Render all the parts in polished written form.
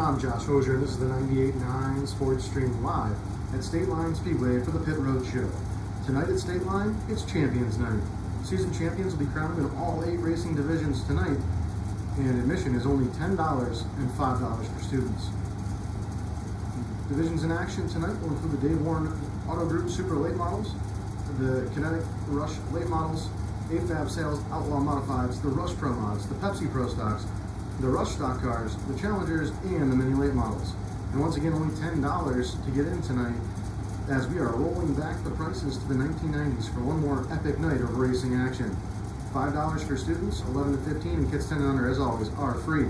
I'm Josh Hosier, and this is the 98.9 Sports Stream live at Stateline Speedway for the Pit Road Show. Tonight at Stateline, it's Champions Night. Season champions will be crowned in all 8 racing divisions tonight, and admission is only $10 and $5 for students. Divisions in action tonight will include the Dave Warren Auto Group Super Late Models, the Kinetic Rush Late Models, AFAB Sales Outlaw Modifieds, the Rush Pro Mods, the Pepsi Pro Stocks, the Rush Stock Cars, the Challengers, and the Mini Late Models. And once again, only $10 to get in tonight, as we are rolling back the prices to the 1990s for one more epic night of racing action. $5 for students, 11 to 15, and kids 10 and under, as always, are free.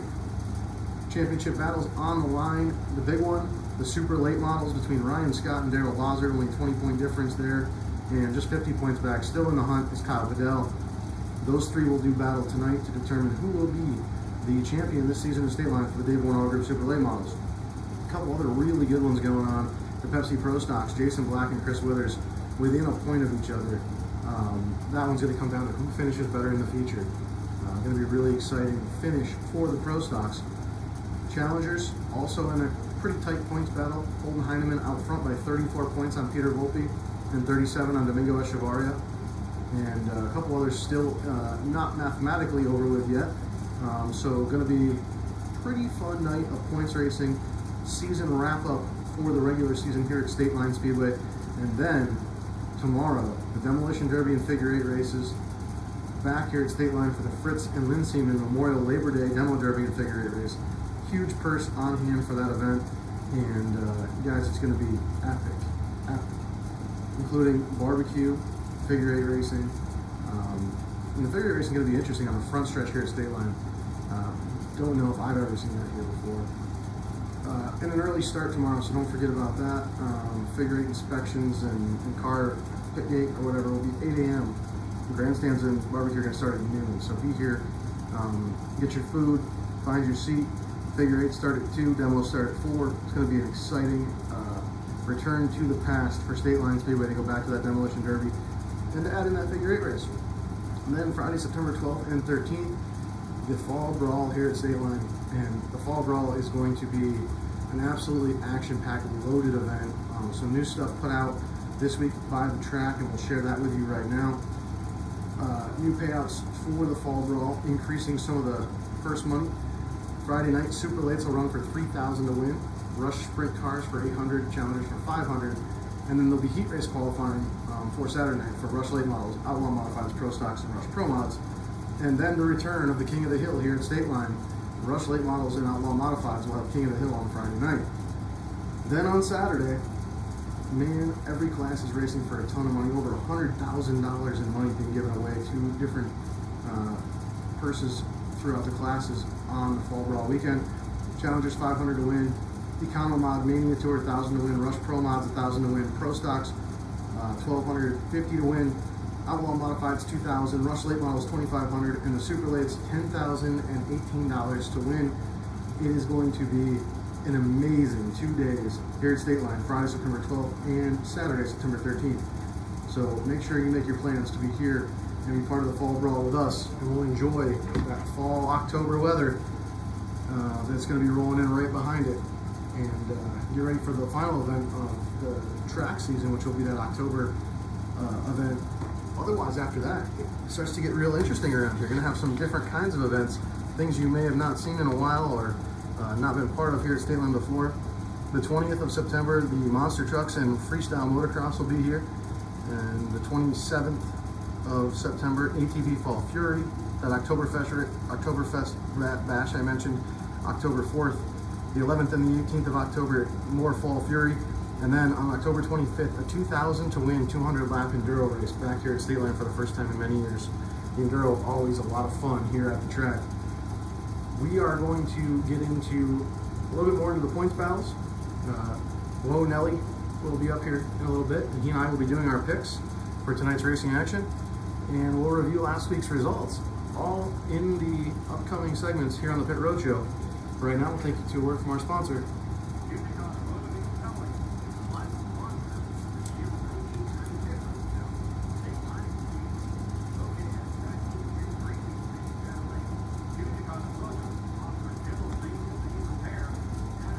Championship battles on the line. The big one, the Super Late Models between Ryan Scott and Darryl Lazard, only 20-point difference there, and just 50 points back. Still in the hunt is Kyle Vidal. Those 3 will do battle tonight to determine who will be the champion this season of Stateline for the Dave Warren Auto Group Super Late Models. A couple other really good ones going on. The Pepsi Pro Stocks, Jason Black and Chris Withers, within a point of each other. That one's going to come down to who finishes better in the feature. Going to be a really exciting finish for the Pro Stocks. Challengers, also in a pretty tight points battle. Holden Heineman out front by 34 points on Peter Volpe and 37 on Domingo Echevarria. And a couple others still not mathematically over with yet. So going to be a pretty fun night of points racing. Season wrap up for the regular season here at Stateline Speedway. And then tomorrow, the Demolition Derby and Figure 8 races back here at Stateline for the Fritz and Lynn Seaman Memorial Labor Day Demo Derby and Figure 8 race. Huge purse on hand for that event. And guys, it's going to be epic, including barbecue, Figure 8 racing. And the Figure 8 racing is going to be interesting on the front stretch here at Stateline. Don't know if I've ever seen that here before. And an early start tomorrow, so don't forget about that. Figure 8 inspections and car pit gate or whatever will be 8 a.m. The grandstands and barbecue are going to start at noon, so be here. Get your food, find your seat. Figure 8 start at 2, demos start at 4. It's going to be an exciting return to the past for Stateline Speedway to go back to that Demolition Derby and to add in that Figure 8 race. And then Friday, September 12th and 13th, the Fall Brawl here at Stateline. And the Fall Brawl is going to be an absolutely action-packed, loaded event. Some new stuff put out this week by the track, and we'll share that with you right now. New payouts for the Fall Brawl, increasing some of the purse money. Friday night, Super Lates will run for $3,000 to win. Rush Sprint Cars for $800, Challengers for $500. And then there'll be heat race qualifying for Saturday night for Rush Late Models, Outlaw Modifieds, Pro Stocks, and Rush Pro Mods. And then the return of the King of the Hill here at Stateline. Rush Late Models and Outlaw Modifieds will have King of the Hill on Friday night. Then on Saturday, man, every class is racing for a ton of money, over $100,000 in money being given away to different purses throughout the classes on the Fall Brawl weekend. Challengers $500 to win. Econo Mod Mania Tour $1,000 to win. Rush Pro Mods $1,000 to win. Pro Stocks $1,250 to win. Outlaw Modifieds $2,000. Rush Late Models $2,500, and the Super Lates $10,018 to win. It is going to be an amazing 2 days here at Stateline, Friday, September 12th and Saturday, September 13th. So make sure you make your plans to be here and be part of the Fall Brawl with us, and we'll enjoy that fall October weather that's going to be rolling in right behind it. And get ready for the final event of the track season, which will be that October event. Otherwise, after that, it starts to get real interesting around here. We're going to have some different kinds of events, things you may have not seen in a while or not been part of here at Stateline before. The 20th of September, the Monster Trucks and Freestyle Motocross will be here. And the 27th of September, ATV Fall Fury, that Oktoberfest bash I mentioned, October 4th. The 11th and the 18th of October, more Fall Fury. And then on October 25th, a 2,000 to win 200 lap enduro race back here at Stateline for the first time in many years. The enduro is always a lot of fun here at the track. We are going to get into a little bit more into the points battles. Lo Nelly will be up here in a little bit, and he and I will be doing our picks for tonight's racing action. And we'll review last week's results, all in the upcoming segments here on the Pit Road Show. Right now, we'll take you to a word from our sponsor. Kucnick Automotive and Towing is a licensed sponsor of the Grooming Stateline Speedway. Located at Stateline Racing City, Chevrolet, Kucnick Automotive offers general maintenance and repair at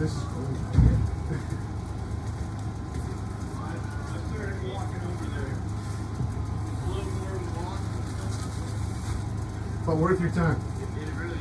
This is cool. I started walking over there. It's a little more of a walk. But worth your time. It really is.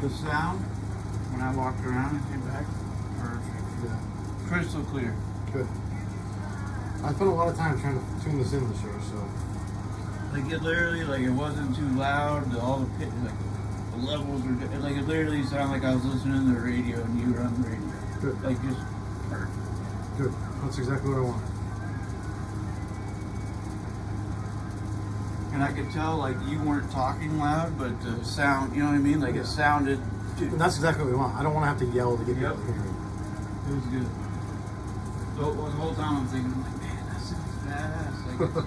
The sound, when I walked around and came back, perfect. Yeah. Crystal clear. Good. I spent a lot of time trying to tune this in this year, so. Like it literally, like it wasn't too loud. All the pitch, like the levels were, like it literally sounded like I was listening to the radio and you were on the radio. Good. Like just perfect. Good. That's exactly what I want. And I could tell like you weren't talking loud, but the sound, you know what I mean? Like it sounded. And that's exactly what we want. I don't want to have to yell to get Yep. people to hear me. It was good. So the whole time I'm thinking, like, man, that sounds badass. Like,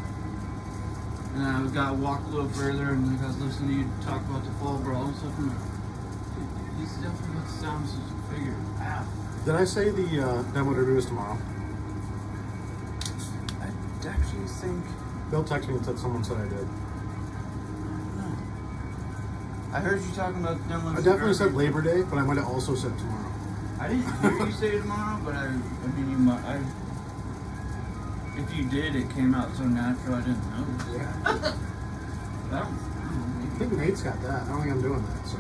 and then I got to walk a little further, and like I was listening to you talk about the fall brawl and stuff. And I'm like, dude, he's definitely got the sound system figured out. Did I say the demo review is tomorrow? I actually think. Bill texted me and said someone said I did. No. I heard you talking about the demo. I definitely said Labor Day, but I might have also said tomorrow. I didn't hear you say tomorrow, but I mean, you might. If you did, it came out so natural. I didn't know. Yeah. I don't know. I think Nate's got that. I don't think I'm doing that, so.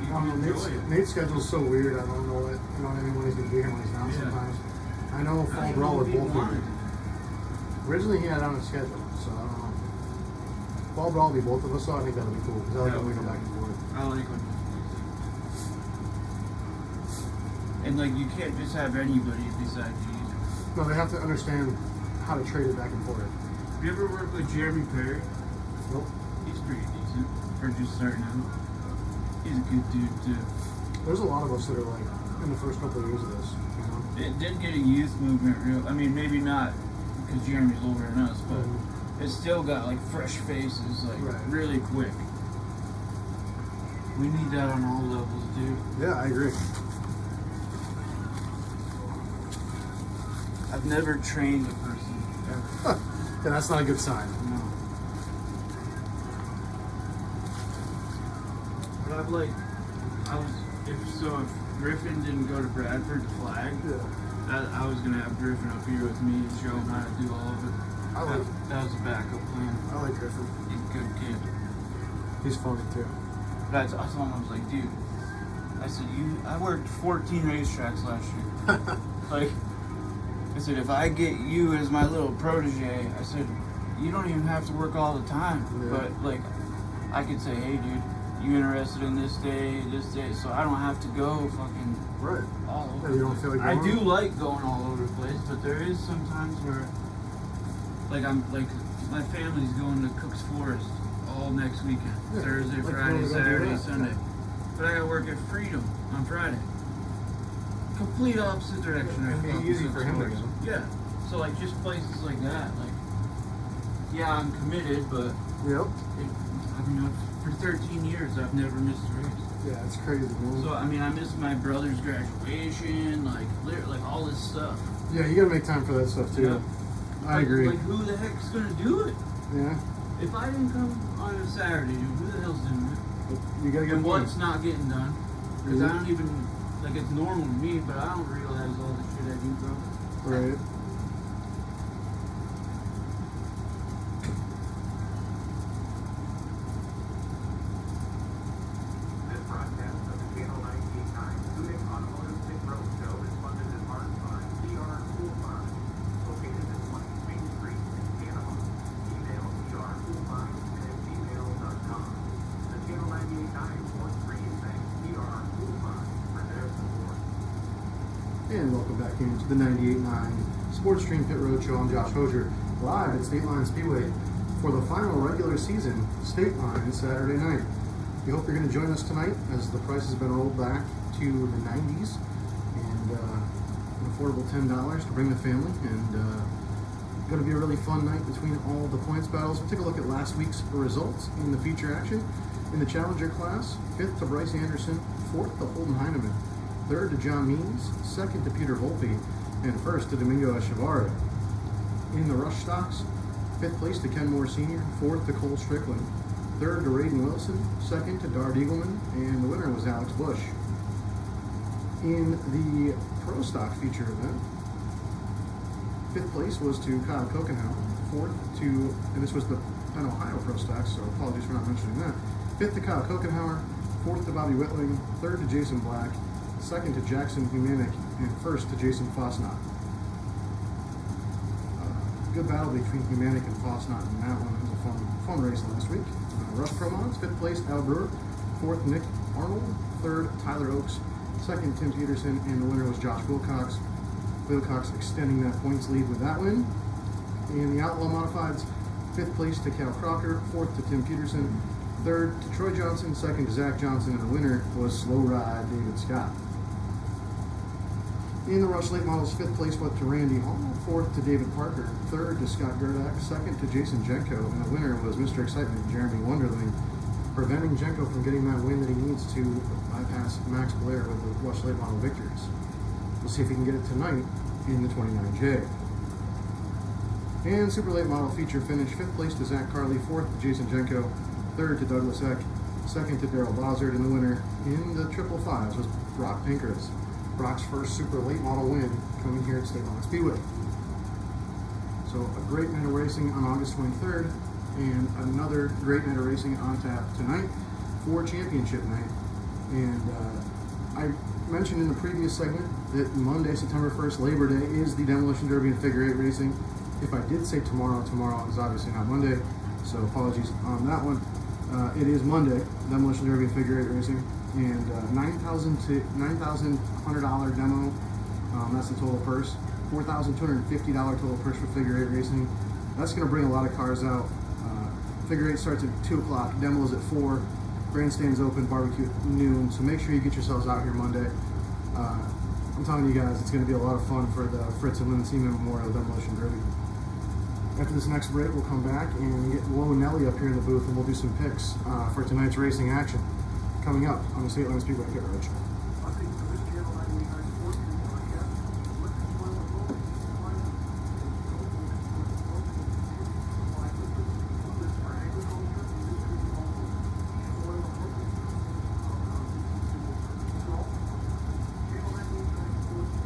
You I don't know, enjoy it. Nate's schedule's so weird. I don't know what, you know what I mean, when he's going to be here, when he's not Yeah. sometimes. I know I Fall don't Brawl know would if he both wanted be. to. Originally he had it on his schedule, so I don't know. Fall Brawl will be both of us, so I think that'll be cool, because I like Yeah. when we go back and forth. I like when. And like you can't just have anybody besides you. Either. No, they have to understand how to trade it back and forth. Have you ever worked with Jeremy Perry? Nope. He's pretty decent for just starting out. He's a good dude too. There's a lot of us that are like in the first couple of years of this, you know? It did get a youth movement real. I mean, maybe not because Jeremy's older than us, but Mhm. it still got like fresh faces, like Right. really quick. We need that on all levels, dude. Yeah, I agree. I've never trained a person ever. Yeah, that's not a good sign. No. But I've like, if Griffin didn't go to Bradford to flag, I was gonna have Griffin up here with me and show him how to do all of it. That was a backup plan. I like Griffin. He's a good kid. He's funny too. But I told him, I was like, dude, I said, I worked 14 racetracks last year. Like, I said, if I get you as my little protege, I said, you don't even have to work all the time. Yeah. But like, I could say, hey dude, you interested in this day, so I don't have to go fucking Right. all over. Yeah, you don't feel like I going? do like going all over the place, but there is some times where, like, I'm like, my family's going to Cook's Forest all next weekend. Yeah, Thursday, like Friday, you wanna go do Saturday, that. Sunday. Yeah. But I gotta work at Freedom on Friday. Complete opposite direction. It'd be easy for him to go. Yeah. So like just places like that, like yeah, I'm committed, but Yep. I mean, for 13 years I've never missed a race. Yeah, it's crazy, man. So I mean, I missed my brother's graduation, like like all this stuff. Yeah, you gotta make time for that stuff too. Yeah. I Like- agree. Like who the heck's gonna do it? Yeah. If I didn't come on a Saturday, dude, who the hell's doing it? You gotta get And money. what's not getting done? Because I don't even, like, it's normal to me, but I don't realize all the shit I do, bro. Right. This broadcast of the Channel 98.9 Kucnick Automotive Pit Road Show is funded in part by PR Cool Mine, located at 20 Main Street in Panama. Email prcoolmine@gmail.com. The Channel 98.9 Sports Radio thanks PR Cool Mine for their support. And welcome back into the 98.9 Sports Stream Pit Road Show. I'm Josh Hosier, live at Stateline Speedway for the final regular season Stateline Saturday night. We hope you're going to join us tonight as the price has been rolled back to the 90s and an affordable $10 to bring the family. And going to be a really fun night between all the points battles. We'll take a look at last week's results in the feature action. In the Challenger class, 5th to Bryce Anderson, 4th to Holden Heineman, 3rd to John Means, 2nd to Peter Volpe, and 1st to Domingo Echevarria. In the rush stocks, 5th place to Ken Moore Sr., 4th to Cole Strickland, 3rd to Raiden Wilson, 2nd to Dard Eagleman, and the winner was Alex Bush. In the Pro Stock feature event, 5th place was to Kyle Kokenhauer, 4th to, and this was the Penn Ohio Pro Stock, so apologies for not mentioning that, 5th to Kyle Kokenhauer, 4th to Bobby Whitling, 3rd to Jason Black, 2nd to Jackson Humanic, and 1st to Jason Fosnot. Good battle between Humanic and Fosnot in that one. It was a fun race last week. Rush Pro Mods, 5th place Al Brewer, 4th Nick Arnold, 3rd Tyler Oakes, 2nd Tim Peterson, and the winner was Josh Wilcox. Wilcox extending that points lead with that win. In the Outlaw Modifieds, 5th place to Cal Crocker, 4th to Tim Peterson, 3rd to Troy Johnson, 2nd to Zach Johnson, and the winner was Slow Ride David Scott. In the Rush Late Models, 5th place went to Randy Hall, 4th to David Parker, 3rd to Scott Gerdak, 2nd to Jason Jenko, and the winner was Mr. Excitement, Jeremy Wonderling, preventing Jenko from getting that win that he needs to bypass Max Blair with the Rush Late Model victories. We'll see if he can get it tonight in the 29J. And Super Late Model feature finish, 5th place to Zach Carley, 4th to Jason Jenko, 3rd to Douglas Eck, 2nd to Daryl Bozzard, and the winner in the Triple Fives was Brock Pinkers. Brock's first Super Late Model win coming here at Stateline Speedway. So a great night of racing on August 23rd, and another great night of racing on tap tonight for championship night. And I mentioned in the previous segment that Monday, September 1st, Labor Day, is the Demolition Derby and Figure 8 racing. If I did say tomorrow is obviously not Monday, so apologies on that one. It is Monday, Demolition Derby and Figure 8 racing, and $9,100 demo. That's the total purse. $4,250 total purse for Figure 8 racing. That's going to bring a lot of cars out. Figure 8 starts at 2 o'clock, demos at 4, grandstands open, barbecue at noon, so make sure you get yourselves out here Monday. I'm telling you guys, it's going to be a lot of fun for the Fritz and Lynn Seaman Memorial Demolition Derby. After this next break, we'll come back and get Lo and Nelly up here in the booth, and we'll do some picks for tonight's racing action. Coming up on the Stateline Speedway Pit Road Show. Funding for this Channel 98.9 Sports News broadcast, Lictus Oil Propane, supply liquids for agriculture, industry, and oil propane. Salt, Channel 98.9 Sports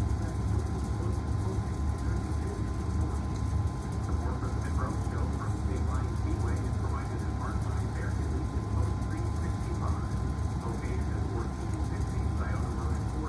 Support for the Pit Road Show from Stateline Speedway is provided in part by American Legion Post 365. Located at 1460 Scioto Road in Fort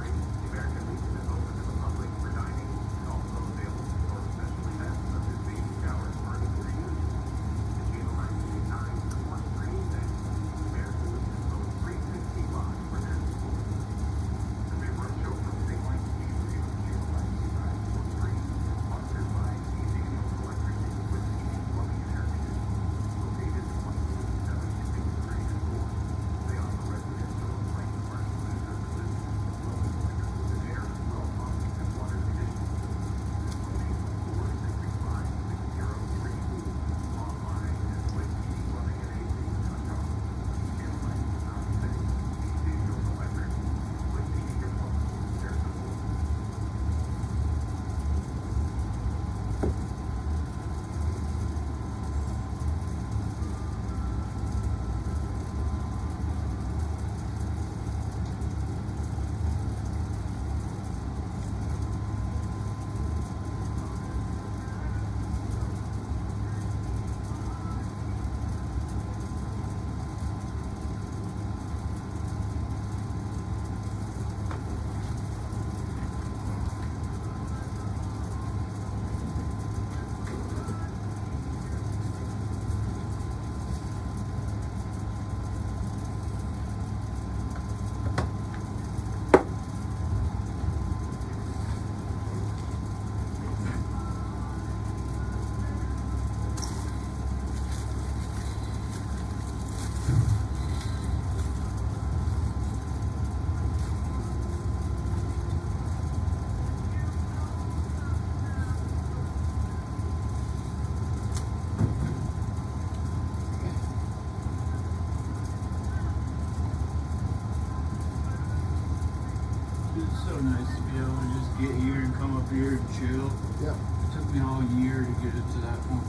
nice to be able to just get here and come up here and chill. Yeah. It took me all year to get it to that point.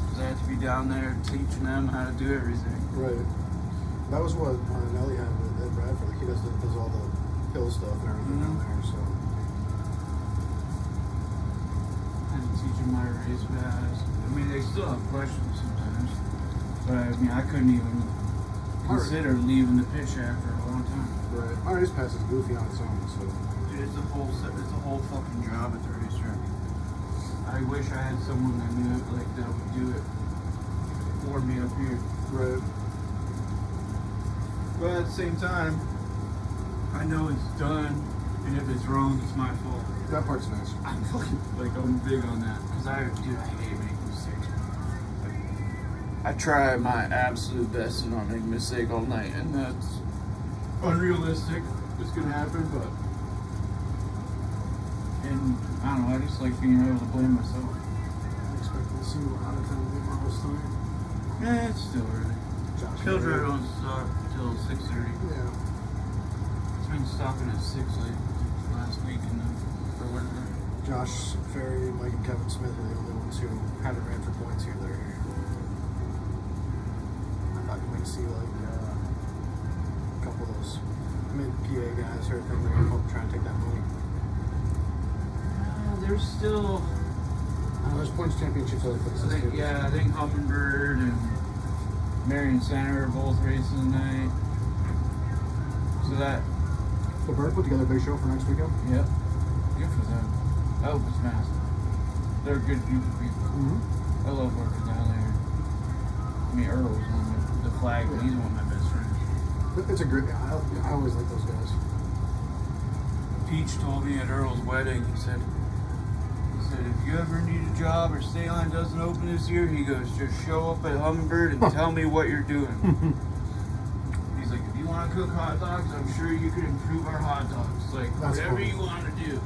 Because I had to be down there teaching them how to do everything. Right. That was what Nelly had at Bradford. Like he does all the pill stuff and everything down there. So. I had to teach them how to race fast. I mean, they still have questions sometimes. But I mean, I couldn't even consider leaving the pit shaft for a long time. Right. My race pass is goofy on its own. So. Dude, it's a whole fucking job at the racetrack. I wish I had someone that knew it, like that would do it for me up here. Right. But at the same time, I know it's done, and if it's wrong, it's my fault. That part's nice. I'm fucking I'm big on that because I hate making mistakes. I try my absolute best to not make a mistake all night, and that's unrealistic. It's gonna happen, but I don't know. I just like being able to blame myself. I'm expecting to see you out of town late models tonight. Yeah, it's still early. Josh Children don't start till 6:30. Yeah. It's been stopping at 6 like last week or whatever. Josh Ferry, Mike, and Kevin Smith are the only ones who haven't ran for points here. They're here. I thought you might see like a couple of those mid-PA guys or thing that are trying to take that money. There's still. There's points championships other places too. Yeah, I think Hummingbird and Marion Center are both racing tonight. So that. The Bird put together a big show for next weekend. Yep. Good for them. I hope it's massive. They're a good group of people. Mm-hmm. I love working down there. I mean, Earl was one of the flag, but he's one of my best friends. It's a great. I always like those guys. Peach told me at Earl's wedding, he said, if you ever need a job or Stateline doesn't open this year, he goes, just show up at Hummingbird and tell me what you're doing. He's like, if you want to cook hot dogs, I'm sure you could improve our hot dogs. Like, That's whatever funny. you want to do.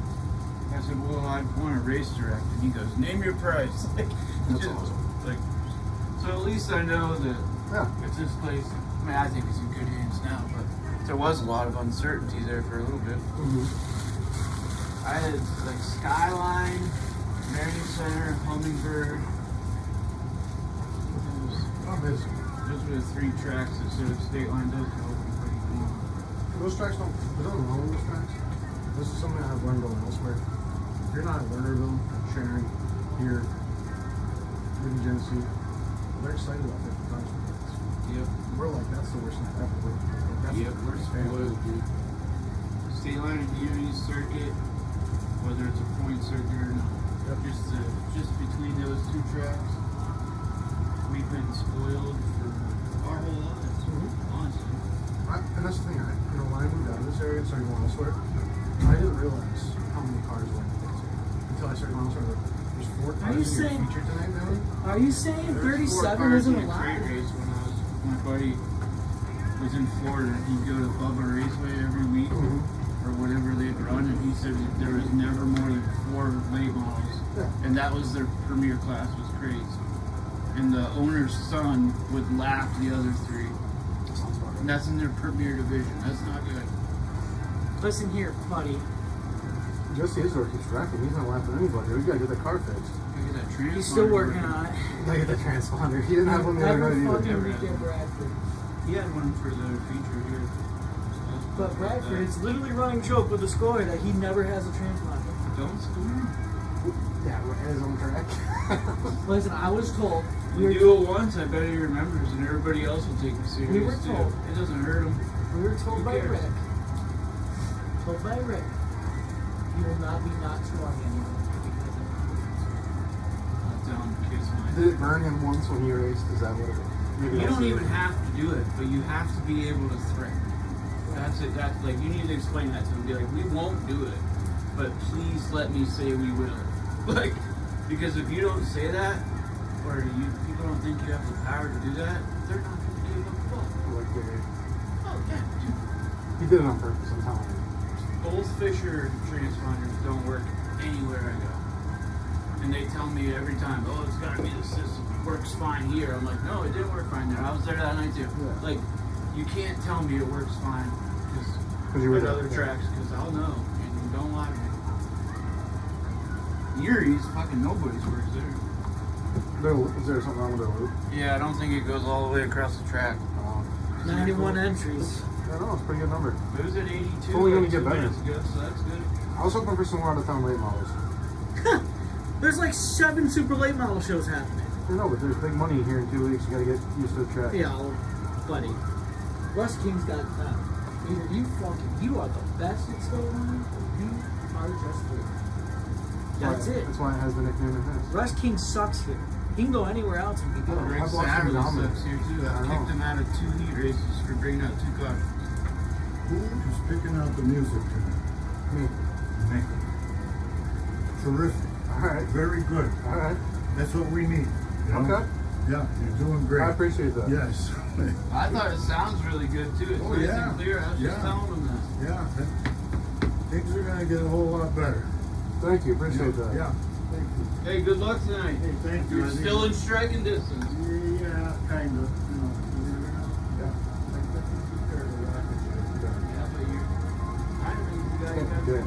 I said, well, I want to race direct. And he goes, name your price. Like, That's awesome. Like, so at least I know that if this place, I mean, I think it's in good hands now, but there was a lot of uncertainty there for a little bit. Mm-hmm. I had like Skyline, Marion Center, Hummingbird. Those were the 3 tracks that sort of Stateline does go open pretty cool. Those tracks don't. There's nothing wrong with those tracks. This is something I've learned going elsewhere. If you're not at Lernerville, Sharon, here, in Genesee, they're excited about 50 times for kids. Yep. We're like, that's the worst thing ever. We're spoiled, dude. Stateline and Unity circuit, whether it's a point circuit or not. Yep. Just between those 2 tracks, we've been spoiled for our whole lives, honestly. And that's the thing, when I moved out of this area and started going elsewhere, I didn't realize how many cars were in the things here. Until I started going elsewhere, there's 4 cars in your feature tonight, man. Are you saying There was 4 37 cars isn't in a crate allowed? race when my buddy was in Florida. He'd go to Bubba Raceway every week or whatever they'd run, and he said that there was never more than 4 late models, and that was their premier class. Was crazy. And the owner's son would lap the other 3. That sounds about And right. that's in their premier division. That's not good. Listen here, buddy. Jesse Isdor keeps tracking. He's not laughing at anybody. We gotta get that car fixed. Look at that transponder. He's still working on it. Look at the transponder. He didn't have one the other Every night either. fucking Never week had at Bradford. He had one for the feature here. But Bradford, it's literally running joke with the score that he never has a transponder. Don't score. Yeah, we're at his own track. Listen, I was told. You do it once, I bet he remembers, and everybody else will take it serious. We were too. told. It doesn't hurt him. We were told Who by cares? Rick. Told by Rick. He will not be not scoring anymore because of I'll tell him to kiss my. Did it burn him once when he raced? Is that what it was? Maybe You that's don't it. even have to do it, but you have to be able to threaten. That's it. That's like you need to explain that to him. Be like, we won't do it, but please let me say we will. Like, because if you don't say that, or people don't think you have the power to do that, they're not going to give a fuck. Like, Oh yeah. he did it on purpose, I'm telling you. Both Fisher transponders don't work anywhere I go. And they tell me every time, oh, it's got to be the system. It works fine here. I'm like, no, it didn't work fine there. I was there that night too. Yeah. Like, you can't tell me it works fine Because you were at there, other yeah. tracks because I'll know. And Don't lie to me. Erie's fucking nobody's works there. Is there something wrong with their loop? Yeah, I don't think it goes all the way across the track. 91 entries. I don't know, it's a pretty good number. It was at 82. It's only gonna like get 2 better. minutes ago, so that's good. I was hoping for some more out-of-town late models. There's like 7 super late model shows happening. I know, but there's big money here in 2 weeks. You gotta get used to the track. Yeah, buddy. Russ King's got that. Either you are the best at Stateline, or you are just good. That's it. That's why it has the nickname it has. Russ King sucks here. He can go anywhere else and be good. Oh, Greg I've watched him Satterley dominate. sucks here too. Yeah, I I know. kicked him out of 2 heat races for bringing out 2 cars. Who is picking out the music tonight? Me. Me. Terrific. Alright. Very good. Alright. That's what we need. You know? Okay. Yeah, you're doing great. I appreciate that. Yes. I thought it sounds really good too. It's Oh, nice yeah. and clear. I was just Yeah. telling him that. Yeah. Things are going to get a whole lot better. Thank you. Appreciate that. Yeah. Thank you. Hey, good luck tonight. Hey, thank you. You're still in striking distance. Yeah, kind of. You know, yeah. I think you carry the rocket. Yeah, but you're. I don't think you got Good.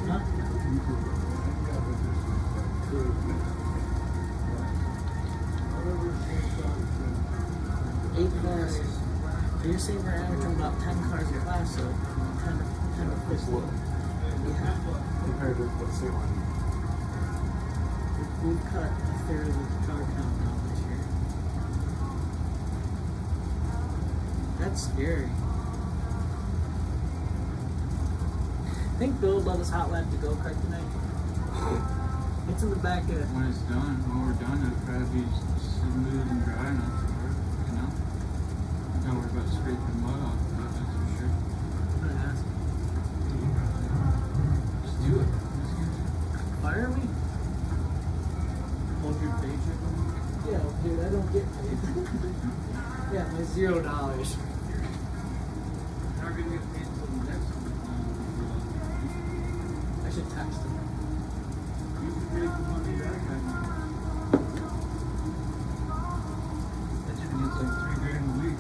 Huh? Eight classes. So you're saying we're averaging about 10 cars a class, so 10 to 15. Yeah. Compared to what Stateline. We've cut a third of the car count now this year. That's scary. Think Bill will let us hot lap the go-kart tonight? It's in the back of... When it's done, when we're done, it'll probably be smooth and dry enough for work, you know? Don't worry about scraping mud off of it, that's for sure. I'm gonna ask. Just do it. Just do it. Fire me? Hold your paycheck on me. Yeah, dude, I don't get paid. Yeah, my $0. Not gonna get paid until the next one. I should text him. You can make the money back, I mean. That dude gets like $3 grand a week.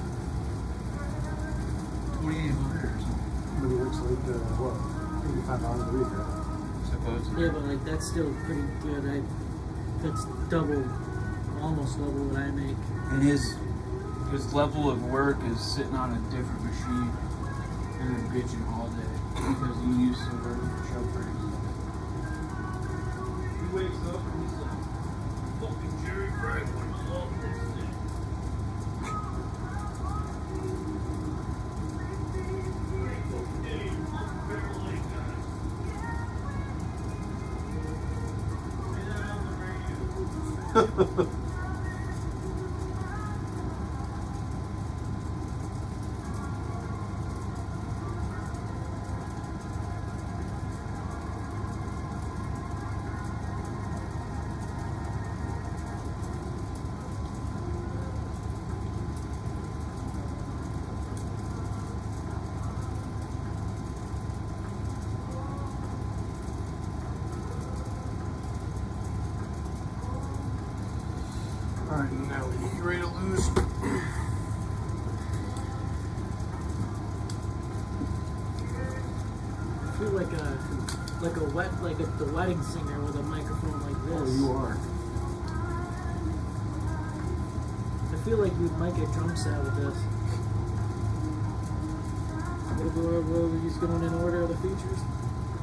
2,800 or something. But he works like, what, 85 hours a week, right? Suppose. Yeah, but like that's still pretty good. That's double, almost double what I make. And his level of work is sitting on a different machine and then bitching all day because he used to work for chauffeurs. He wakes up and he's like, fucking Jerry Franklin, I love this thing. Alright, now you ready to lose? I feel like the wedding singer with a microphone like Oh, this. you are. I feel like we might get drum set with this. Were we just going in order of the features?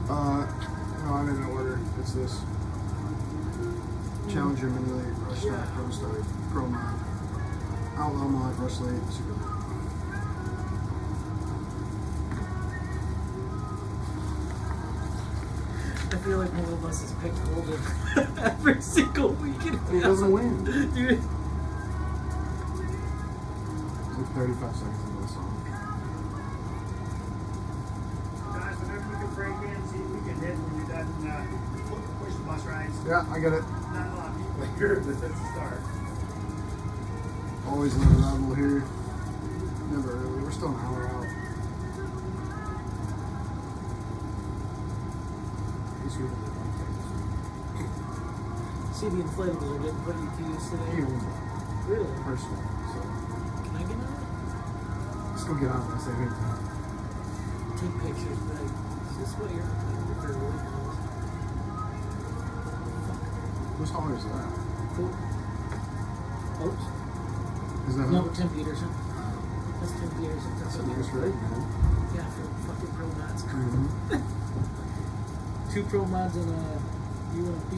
No, I'm in order. It's this. Challenger Mini Late, Rush Stock, Pro Stock, Pro Mod, Outlaw Mod, Rush Late, Super Late. I feel like one of us has picked Holden every single week. He doesn't win. Dude. It's like 35 seconds into the song. Guys, whenever you can break in, see if we can hit when you're done push the bus rides. Yeah, I get it. Not a lot of people here, but that's the start. Always another level here. Never early. We're still an hour out. He's really good. See, the inflatables are getting pretty to use He today. owns it Really? personally, so Can I get on it? still get on this anytime. Take pictures, but this what your photographer really calls? Whose hauler is that? Cool. Oops. Is that No, him? Tim Peterson. That's Tim Peterson. That's a nice rig, man. Yeah, for fucking pro mods. Mm-hmm. 2 pro mods and a UMP.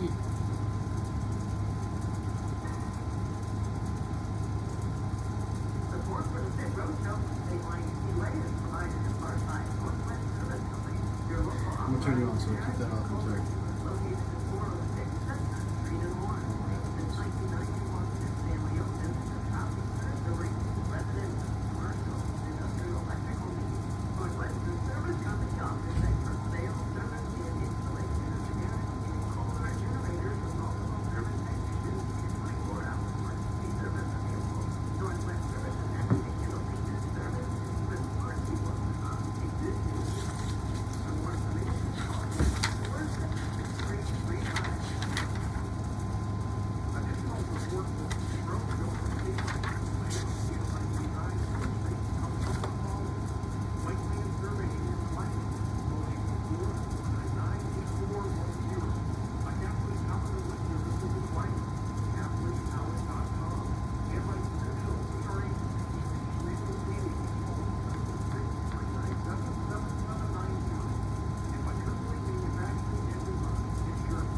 Support for the Pit Roadshow, Stateline Speedway is provided in part by Northwest Service Company, your local I'm gonna turn you on so keep that off. I'm sorry. located at 406 Chestnut Street in Warren. Since 1991, this family owned business has proudly served the region, residential, commercial, industrial, electrical needs. Northwest Service Company offers expert sales, service, and installation of mechanical, solar generators, with multiple service technicians in 24 hours. Emergency service available. Northwest Service is everything you need in service with parts you want on existing. For more information, call 47335. Additional support for the road show for Whiteland Surveying and Planning, calling 499-8410. A Catholic Calendar with services and planning, CatholicCalendar.com, and by Central Hearing, Legal Meeting, 469-7779. And by Kirkley Manufacturing and Design, insurance,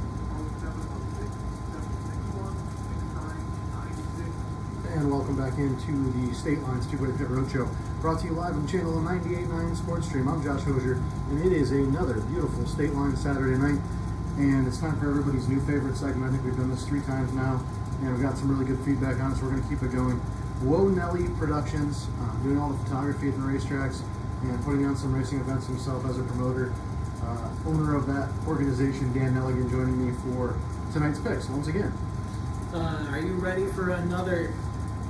0716-761-6996. And welcome back into the Stateline Speedway Pit Roadshow, brought to you live on channel 98.9 Sports Stream. I'm Josh Hosier, and it is another beautiful Stateline Saturday night, and it's time for everybody's new favorite segment. I think we've done this 3 times now, and we've got some really good feedback on it, so we're going to keep it going. Whoa Nelly Productions, doing all the photography at the racetracks and putting on some racing events himself as a promoter. Owner of that organization, Dan Nelligan, joining me for tonight's picks once again. Are you ready for another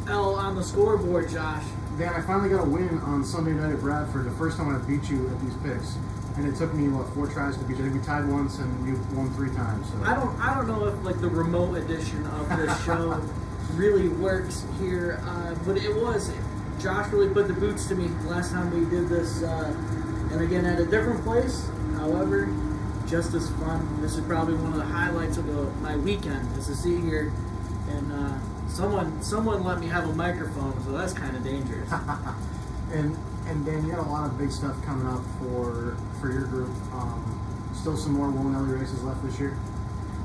L on the scoreboard, Josh? Dan, I finally got a win on Sunday night at Bradford, the first time I beat you at these picks. And it took me, 4 tries to beat you? I think we tied once and you won 3 times. So. I don't know if like the remote edition of this show really works here, but it was. Josh really put the boots to me last time we did this, and again at a different place. However, just as fun. This is probably one of the highlights of my weekend is to see here, and someone let me have a microphone, so that's kind of dangerous. and Dan, you got a lot of big stuff coming up for your group. Still some more Whoa Nelly races left this year.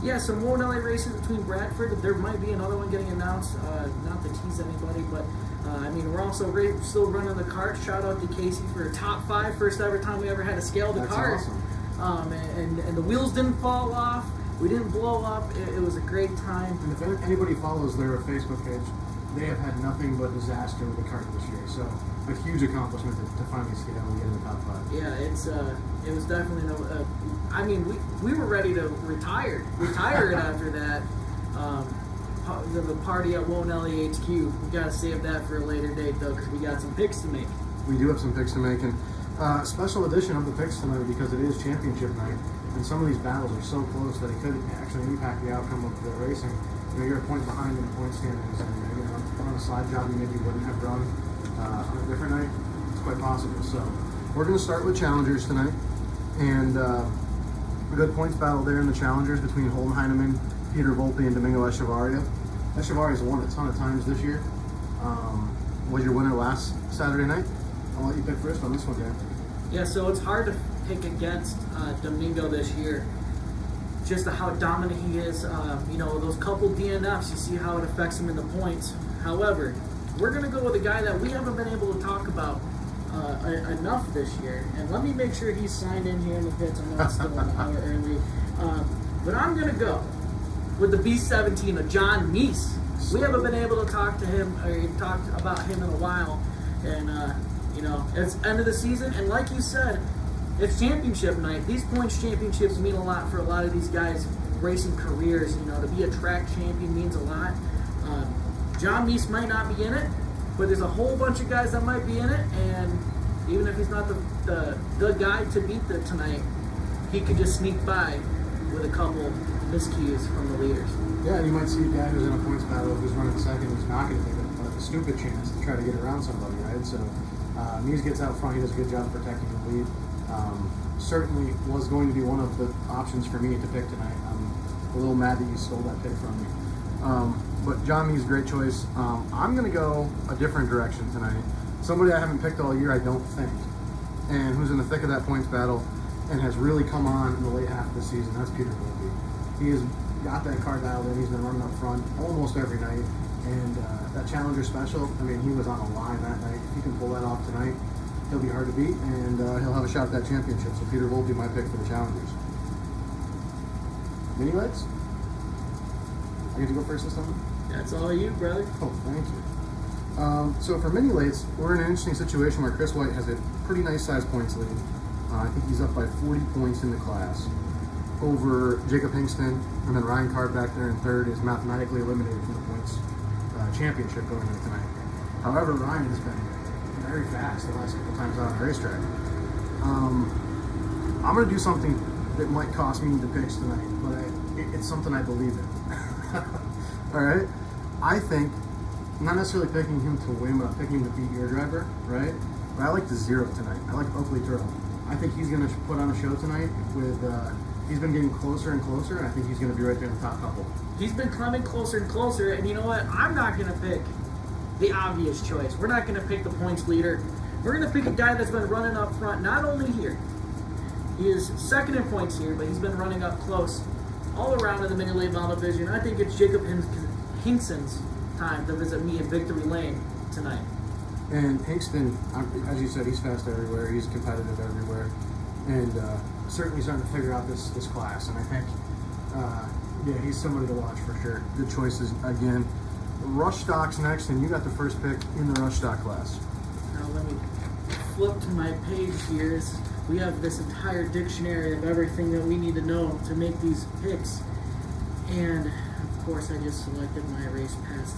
Yeah, some more Nelly races between Bradford. There might be another one getting announced. Not to tease anybody, but I mean, we're also still running the cart. Shout out to Casey for top 5, first ever time we ever had to scale the That's cart. awesome. And the wheels didn't fall off. We didn't blow up. It was a great time. And if anybody follows their Facebook page, they have had nothing but disaster with the cart this year. So a huge accomplishment to finally scale and get in the top 5. Yeah, it was definitely I mean, we were ready to retire after that. The party at Whoa Nelly HQ. We gotta save that for a later date though, because we got some picks to make. We do have some picks to make, and special edition of the picks tonight because it is championship night, and some of these battles are so close that it could actually impact the outcome of the racing. You're a point behind in the point standings, and on a slide job you maybe wouldn't have run on a different night. It's quite possible. So we're going to start with challengers tonight, and a good points battle there in the challengers between Holden Heineman, Peter Volpe, and Domingo Echevarria. Echevarria's won a ton of times this year. Was your winner last Saturday night? I'll let you pick first on this one, Dan. Yeah, so it's hard to pick against Domingo this year. Just how dominant he is. Those couple DNFs, you see how it affects him in the points. However, we're going to go with a guy that we haven't been able to talk about enough this year. And let me make sure he's signed in here in the pits. I know it's still an hour early. But I'm going to go with the B17 of John Meese. We haven't been able to talk to him or talk about him in a while. And, it's end of the season. And like you said, it's championship night. These points championships mean a lot for a lot of these guys' racing careers. To be a track champion means a lot. John Meese might not be in it, but there's a whole bunch of guys that might be in it. And even if he's not the guy to beat tonight, he could just sneak by with a couple miscues from the leaders. Yeah, and you might see a guy who's in a points battle who's running second who's not going to take a stupid chance to try to get around somebody, right? So Meese gets out front. He does a good job protecting the lead. Certainly was going to be one of the options for me to pick tonight. I'm a little mad that you stole that pick from me. But John Mee's a great choice. I'm going to go a different direction tonight. Somebody I haven't picked all year, I don't think, and who's in the thick of that points battle and has really come on in the late half of the season. That's Peter Volpe. He has got that car dialed in. He's been running up front almost every night. And that Challenger Special, I mean, he was on a line that night. If he can pull that off tonight, he'll be hard to beat, and he'll have a shot at that championship. So Peter Volpe, my pick for the Challengers. Mini lights? I get to go first this time? That's all you, brother. Oh, thank you. So for mini lights, we're in an interesting situation where Chris White has a pretty nice sized points lead. I think he's up by 40 points in the class over Jacob Hingston, and then Ryan Card back there in third is mathematically eliminated from the points championship going into tonight. However, Ryan has been very fast the last couple times out on the racetrack. I'm going to do something that might cost me the picks tonight, but it's something I believe in. All right? I think, not necessarily picking him to win, but I'm picking him to beat your driver, right? But I like the zero tonight. I like Oakley Turtle. I think he's going to put on a show tonight with, he's been getting closer and closer, and I think he's going to be right there in the top couple. He's been coming closer and closer, and you know what? I'm not going to pick the obvious choice. We're not going to pick the points leader. We're going to pick a guy that's been running up front, not only here. He is second in points here, but he's been running up close all around in the mini late model division. I think it's Jacob Hinkson's time to visit me in Victory Lane tonight. And Hingston, as you said, he's fast everywhere. He's competitive everywhere, and certainly starting to figure out this class. And I think, yeah, he's somebody to watch for sure. Good choices again. Rush Stock's next, and you got the first pick in the Rush Stock class. Now let me flip to my page here. We have this entire dictionary of everything that we need to know to make these picks. And of course, I just selected my race pass.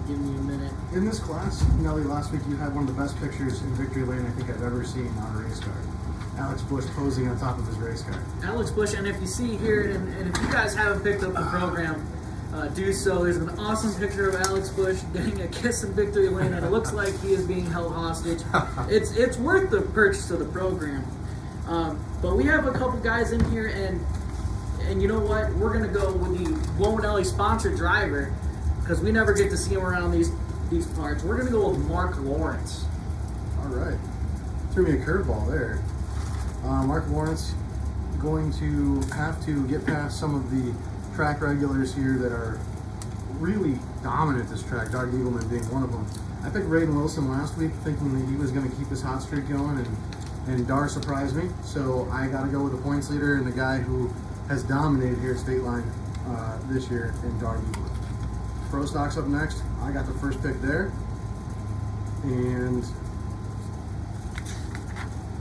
Give me a minute. In this class, Nelly, last week you had one of the best pictures in Victory Lane I think I've ever seen on a race car. Alex Bush posing on top of his race car. Alex Bush, and if you see here, and if you guys haven't picked up the program, do so. There's an awesome picture of Alex Bush getting a kiss in Victory Lane, and it looks like he is being held hostage. It's worth the purchase of the program. But we have a couple guys in here, and you know what? We're going to go with the Blown Alley sponsored driver, because we never get to see him around these parts. We're going to go with Mark Lawrence. All right. Threw me a curveball there. Mark Lawrence going to have to get past some of the track regulars here that are really dominant at this track, Doug Eagleman being one of them. I picked Raiden Wilson last week thinking that he was going to keep his hot streak going, and Dar surprised me. So I got to go with the points leader and the guy who has dominated here at Stateline this year in Dar Eagleman. Pro Stock's up next. I got the first pick there. And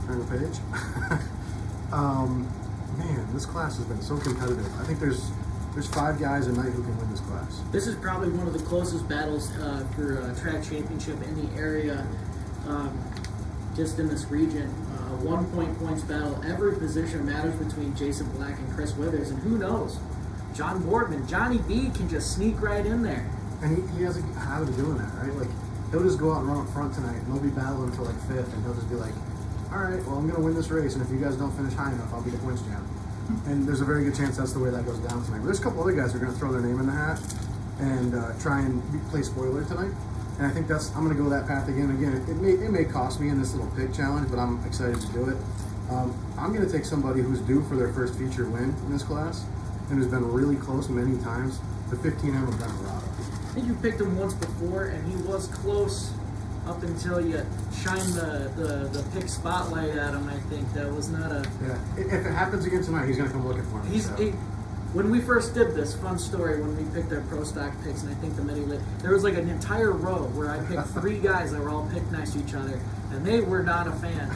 turn the page. Man, this class has been so competitive. I think there's 5 guys a night who can win this class. This is probably one of the closest battles for a track championship in the area, just in this region. 1 point points battle. Every position matters between Jason Black and Chris Withers, and who knows? John Boardman, Johnny B can just sneak right in there. And he has a habit of doing that, right? Like, he'll just go out and run up front tonight, and they'll be battling for like 5th, and he'll just be like, all right, well, I'm going to win this race, and if you guys don't finish high enough, I'll be the points champ. And there's a very good chance that's the way that goes down tonight. But there's a couple other guys who are going to throw their name in the hat and try and play spoiler tonight. And I think I'm going to go that path again. Again, it may cost me in this little pick challenge, but I'm excited to do it. I'm going to take somebody who's due for their first feature win in this class and who's been really close many times, the 15M of Venerado. I think you picked him once before, and he was close up until you shined the pick spotlight at him. I think that was not a... Yeah, if it happens again tonight, he's going to come looking for me. When we first did this, fun story, when we picked our pro stock picks, and I think the mini-lit, there was like an entire row where I picked 3 guys that were all picked next to each other, and they were not a fan.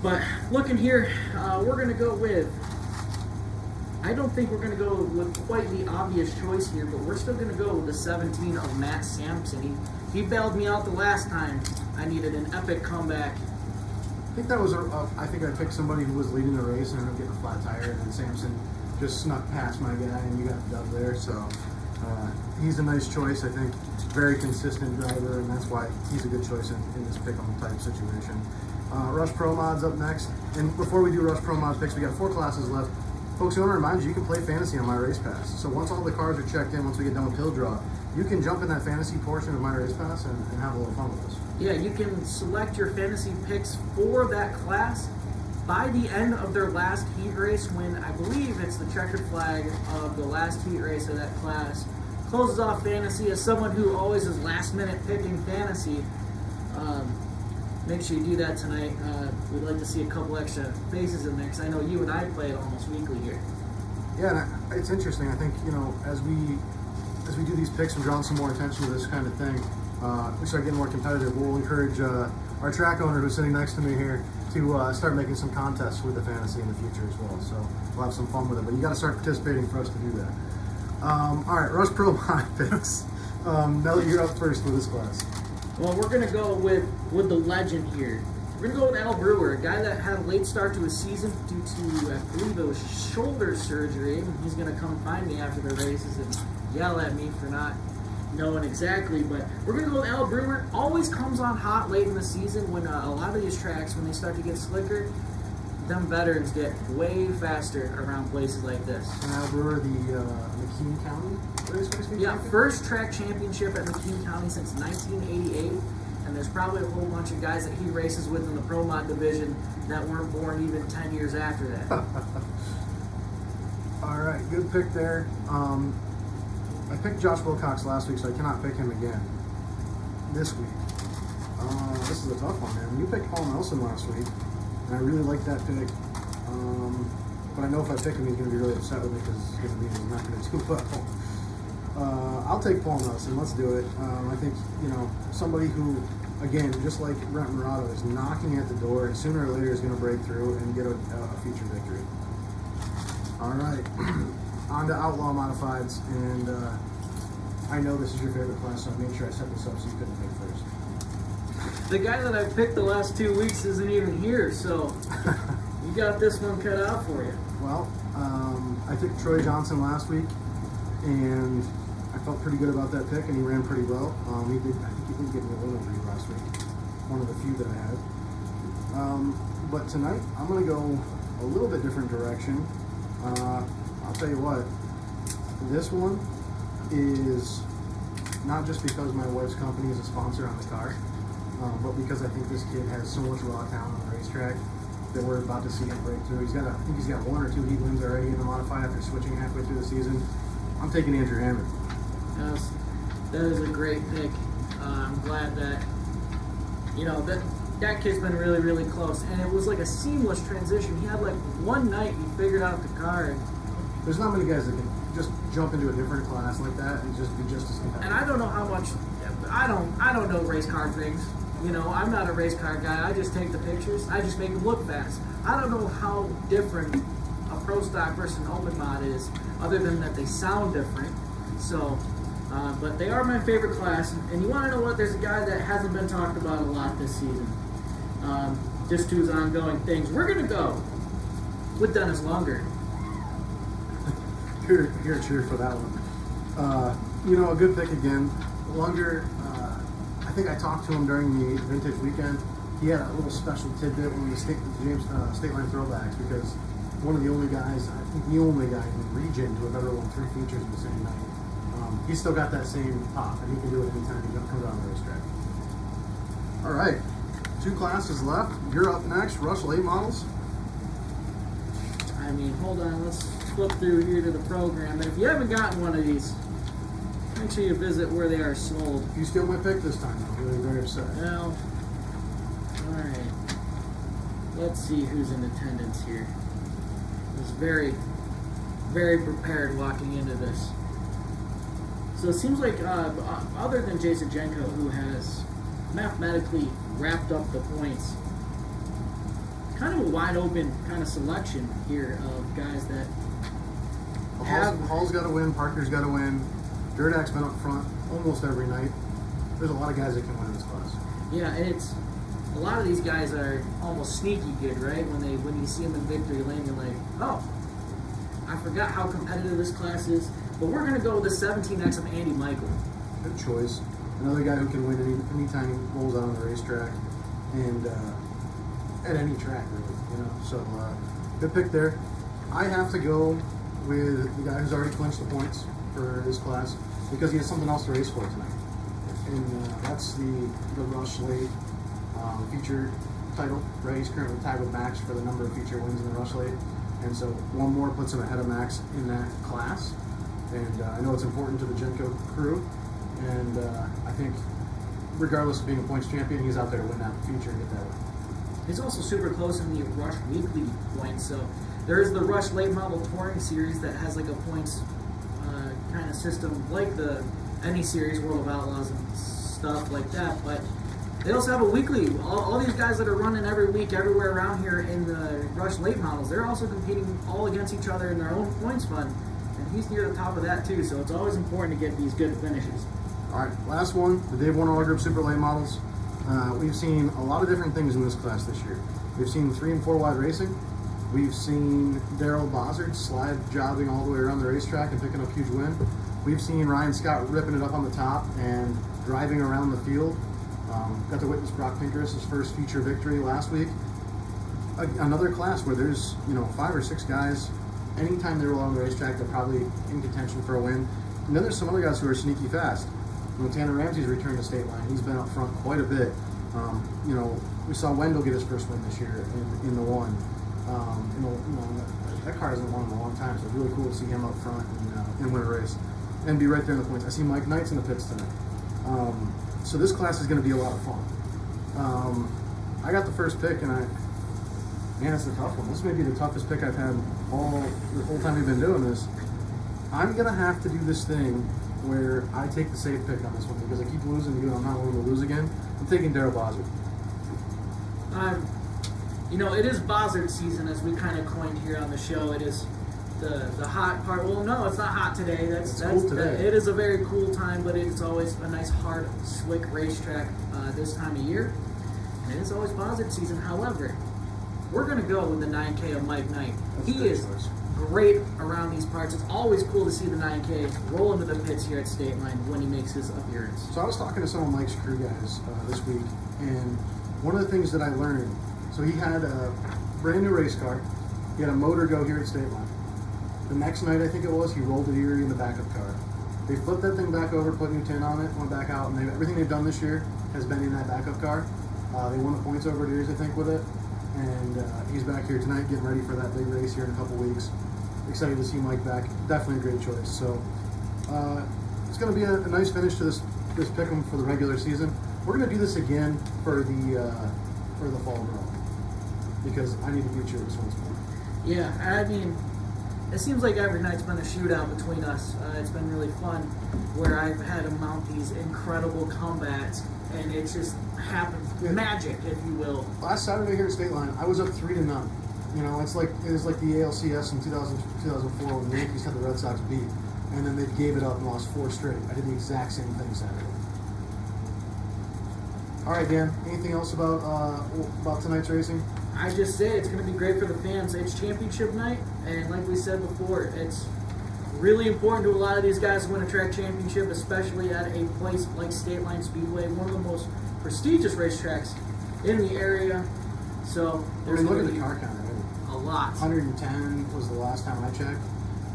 But looking here, we're going to go with... I don't think we're going to go with quite the obvious choice here, but we're still going to go with the 17 of Matt Sampson. He bailed me out the last time. I needed an epic comeback. I think that was I think I picked somebody who was leading the race and ended up getting a flat tire, and then Sampson just snuck past my guy, and you got the dub there. So he's a nice choice. I think very consistent driver, and that's why he's a good choice in this pick-em type situation. Rush Pro Mods up next. And before we do Rush Pro Mod picks, we got 4 classes left. Folks, I want to remind you, you can play fantasy on My Race Pass. So once all the cars are checked in, once we get done with Pill Draw, you can jump in that fantasy portion of My Race Pass and have a little fun with us. Yeah, you can select your fantasy picks for that class by the end of their last heat race, when I believe it's the checkered flag of the last heat race of that class closes off fantasy. As someone who always is last minute picking fantasy, make sure you do that tonight. We'd like to see a couple extra faces in there, because I know you and I play it almost weekly here. Yeah, and it's interesting. I think, as we do these picks and draw some more attention to this kind of thing, we start getting more competitive. We'll encourage our track owner who's sitting next to me here to start making some contests with the fantasy in the future as well. So we'll have some fun with it. But you got to start participating for us to do that. All right, Rush Pro Mod picks. Mel, you're up first with this class. Well, we're going to go with the legend here. We're going to go with Al Brewer, a guy that had a late start to his season due to, I believe it was shoulder surgery. He's going to come find me after the races and yell at me for not knowing exactly. But we're going to go with Al Brewer. Always comes on hot late in the season when a lot of these tracks, when they start to get slicker, them veterans get way faster around places like this. And Al Brewer, the McKean County Raceway Speed Yeah, Champion? first track championship at McKean County since 1988. And there's probably a whole bunch of guys that he races with in the Pro Mod division that weren't born even 10 years after that. All right, good pick there. I picked Josh Wilcox last week, so I cannot pick him again this week. This is a tough one, man. You picked Paul Nelson last week, and I really like that pick. But I know if I pick him, he's going to be really upset with me because it's going to mean he's not going to do well. I'll take Paul Nelson. Let's do it. I think, somebody who, again, just like Brent Murado, is knocking at the door, and sooner or later is going to break through and get a feature victory. All right, on to Outlaw Modifieds, and I know this is your favorite class, so I made sure I set this up so you couldn't pick first. The guy that I've picked the last 2 weeks isn't even here, so you got this one cut out for you. Well, I picked Troy Johnson last week, and I felt pretty good about that pick, and he ran pretty well. I think he did give me a win over you last week, one of the few that I had. But tonight, I'm going to go a little bit different direction. I'll tell you what, this one is not just because my wife's company is a sponsor on the car, but because I think this kid has so much raw talent on the racetrack that we're about to see him break through. I think he's got 1 or 2 heat wins already in the modified after switching halfway through the season. I'm taking Andrew Hammond. Yes, that is a great pick. I'm glad that, that kid's been really, really close. And it was like a seamless transition. He had like one night he figured out the car. And there's not many guys that can just jump into a different class like that and just be just as competitive. And I don't know how much, I don't know race car things. I'm not a race car guy. I just take the pictures. I just make them look fast. I don't know how different a pro stock versus an open mod is, other than that they sound different. So, but they are my favorite class. And you want to know what? There's a guy that hasn't been talked about a lot this season. Just to his ongoing things. We're going to go with Dennis Lunger. Here, cheer for that one. A good pick again. Lunger, I think I talked to him during the vintage weekend. He had a little special tidbit when we Stateline Throwbacks, because one of the only guys, I think the only guy in the region to have ever won 3 features in the same night. He's still got that same pop, and he can do it anytime he comes out on the racetrack. All right, 2 classes left. You're up next, Rush late models. Hold on, let's flip through here to the program. And if you haven't gotten one of these, make sure you visit where they are sold. If you steal my pick this time, I'll be very upset. Well, alright. Let's see who's in attendance here. I was very, very prepared walking into this. So it seems like, other than Jason Jenko, who has mathematically wrapped up the points, kind of a wide open kind of selection here of guys that Hall's got to win, Parker's got to win. Durdak's been up front almost every night. There's a lot of guys that can win in this class. Yeah, and it's a lot of these guys are almost sneaky good, right? When you see them in victory lane, you're like, oh, I forgot how competitive this class is. But we're gonna go with the 17X of Andy Michael. Good choice. Another guy who can win anytime he rolls out on the racetrack. And at any track, really. So good pick there. I have to go with the guy who's already clinched the points for his class because he has something else to race for tonight, and that's the Rush Late feature title. Right, he's currently tied with Max for the number of feature wins in the Rush Late, and so one more puts him ahead of Max in that class. And I know it's important to the Genco crew, and I think regardless of being a points champion, he's out there to win that feature and get that win. He's also super close in the Rush Weekly points. So there is the Rush Late Model Touring Series that has like a points kind of system like the any series, World of Outlaws and stuff like that. But they also have a weekly. All these guys that are running every week everywhere around here in the Rush Late Models, they're also competing all against each other in their own points fund. And he's near the top of that too. So it's always important to get these good finishes. All right, last one, the Dave Warner Auto Group Super Late Models. We've seen a lot of different things in this class this year. We've seen 3 and 4 wide racing. We've seen Daryl Bozzard slide jobbing all the way around the racetrack and picking up a huge win. We've seen Ryan Scott ripping it up on the top and driving around the field. Got to witness Brock Pinker's first feature victory last week. Another class where there's 5 or 6 guys. Anytime they roll on the racetrack, they're probably in contention for a win. And then there's some other guys who are sneaky fast. Tanner Ramsey's returned to Stateline. He's been up front quite a bit. We saw Wendell get his first win this year in the one. That car hasn't won in a long time, so it's really cool to see him up front and win a race and be right there in the points. I see Mike Knight's in the pits tonight. So this class is going to be a lot of fun. I got the first pick, and it's a tough one. This may be the toughest pick I've had the whole time we've been doing this. I'm going to have to do this thing where I take the safe pick on this one because I keep losing to you and I'm not willing to lose again. I'm taking Daryl Bozzard. It is Bozzard season, as we kind of coined here on the show. It is the hot part. Well, no, it's not hot today. That's cool today. It is a very cool time, but it's always a nice, hard, slick racetrack this time of year. And it is always Bozzard season. However, we're going to go with the 9K of Mike Knight. He is great around these parts. It's always cool to see the 9K roll into the pits here at Stateline when he makes his appearance. So I was talking to some of Mike's crew guys this week, and one of the things that I learned, so he had a brand new race car. He had a motor go here at Stateline. The next night, I think it was, he rolled it Erie in the backup car. They flipped that thing back over, put new tin on it, went back out, and everything they've done this year has been in that backup car. They won the points over at Erie's, I think, with it. And he's back here tonight getting ready for that big race here in a couple weeks. Excited to see Mike back. Definitely a great choice. So it's going to be a nice finish to this pick'em for the regular season. We're going to do this again for the fall brawl because I need to beat you this once more. Yeah, I mean, it seems like every night's been a shootout between us. It's been really fun where I've had to mount these incredible comebacks, and it just happens. Yeah. Magic, if you will. Last Saturday here at Stateline, I was up 3-0. It was like the ALCS in 2004 when the Yankees had the Red Sox beat, and then they gave it up and lost 4 straight. I did the exact same thing Saturday. All right, Dan. Anything else about tonight's racing? I just say it's going to be great for the fans. It's championship night, and like we said before, it's really important to a lot of these guys to win a track championship, especially at a place like Stateline Speedway, one of the most prestigious racetracks in the area. So there's look at the car count. A lot. 110 was the last time I checked,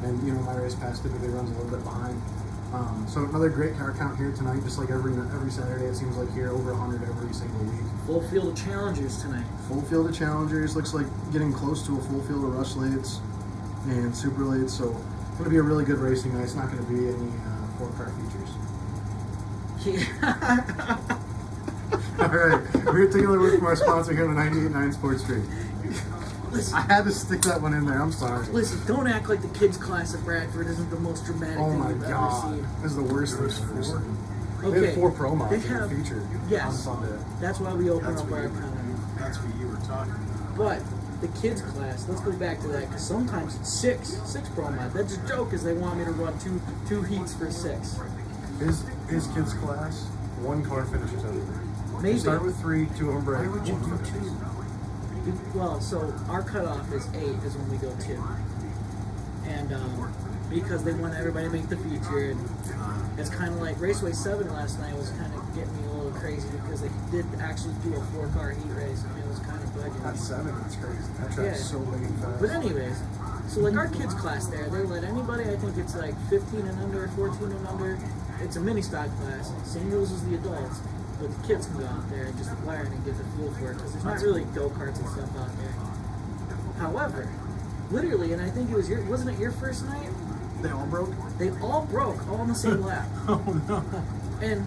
and my race pass typically runs a little bit behind. So another great car count here tonight, just like every Saturday. It seems like here over 100 every single week. Full field of challengers tonight. Full field of challengers. Looks like getting close to a full field of rush lates and super lates. So it's going to be a really good racing night. It's not going to be any 4-car features. Yeah. All right, we're taking a look from our sponsor here on the 98.9 Sports Street. Listen, I had to stick that one in there. I'm sorry. listen, don't act like the kids' class at Bradford isn't the most dramatic Oh thing my you've ever God, seen. this is the worst thing I've ever seen. They Okay, have 4 pro mods they in the have- feature yes. on Sunday. That's why we open That's up what our you economy. That's what you were talking about. But the kids' class, let's go back to that, because sometimes it's six pro mod. That's a joke, is they want me to run two heats for 6. His kids' class, 1 car finishes everything. Maybe. Start with 3, 2 of them break. Why would you do 2? Well, so our cutoff is 8 is when we go 2. And because they want everybody to make the feature, and it's kind of like Raceway 7 last night was kind of getting me a little crazy because they did actually do a 4-car heat race. I mean, it was kind of bugging. That's 7. That's crazy. That track's Yeah. so big and fast. But anyways, so like our kids class there, they let anybody, I think it's like 15 and under, 14 and under. It's a mini stock class, same rules as the adults, but the kids can go out there and just learn and get the feel for it because there's not really go-karts and stuff out there. However, literally, and I think it was wasn't it your first night? They all broke? They all broke all on the same lap. Oh no. And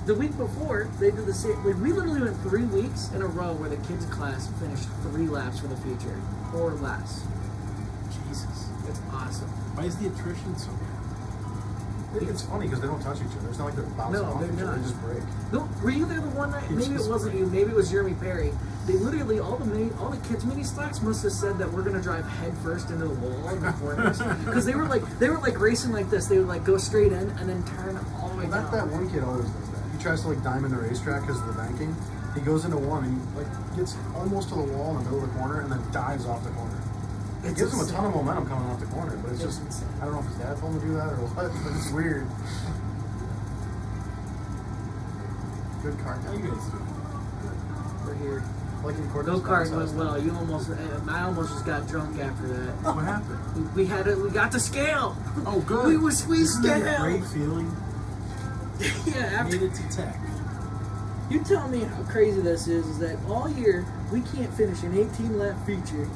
the week before, they did the same. Like, we literally went 3 weeks in a row where the kids' class finished 3 laps for the feature or less. Jesus. It's awesome. Why is the attrition so bad? It's funny because they don't touch each other. It's not like they're bouncing No, off they're each other. not. They just break. No, were you there the one night? Maybe it wasn't you. Maybe it was Jeremy Perry. They literally all the kids mini stocks must have said that we're gonna drive head first into the wall in the corners because they were like racing like this. They would like go straight in and then turn all the way Well, down. that one kid always does that. He tries to like diamond the racetrack because of the banking. He goes into one and he like gets almost to the wall in the middle of the corner and then dives off the corner. It It's gives him a insane. ton of momentum coming off the corner, but it's It's just insane. I don't know if his dad told him to do that or what, but it's weird. Good car. How you guys doing? We're here. Like in Those cars went well. You almost, I almost just got drunk after that. What happened? We got to scale. Oh, good. We Isn't that a scaled. great feeling? Yeah, after, Made it to tech. you tell me how crazy this is that all year we can't finish an 18 lap feature,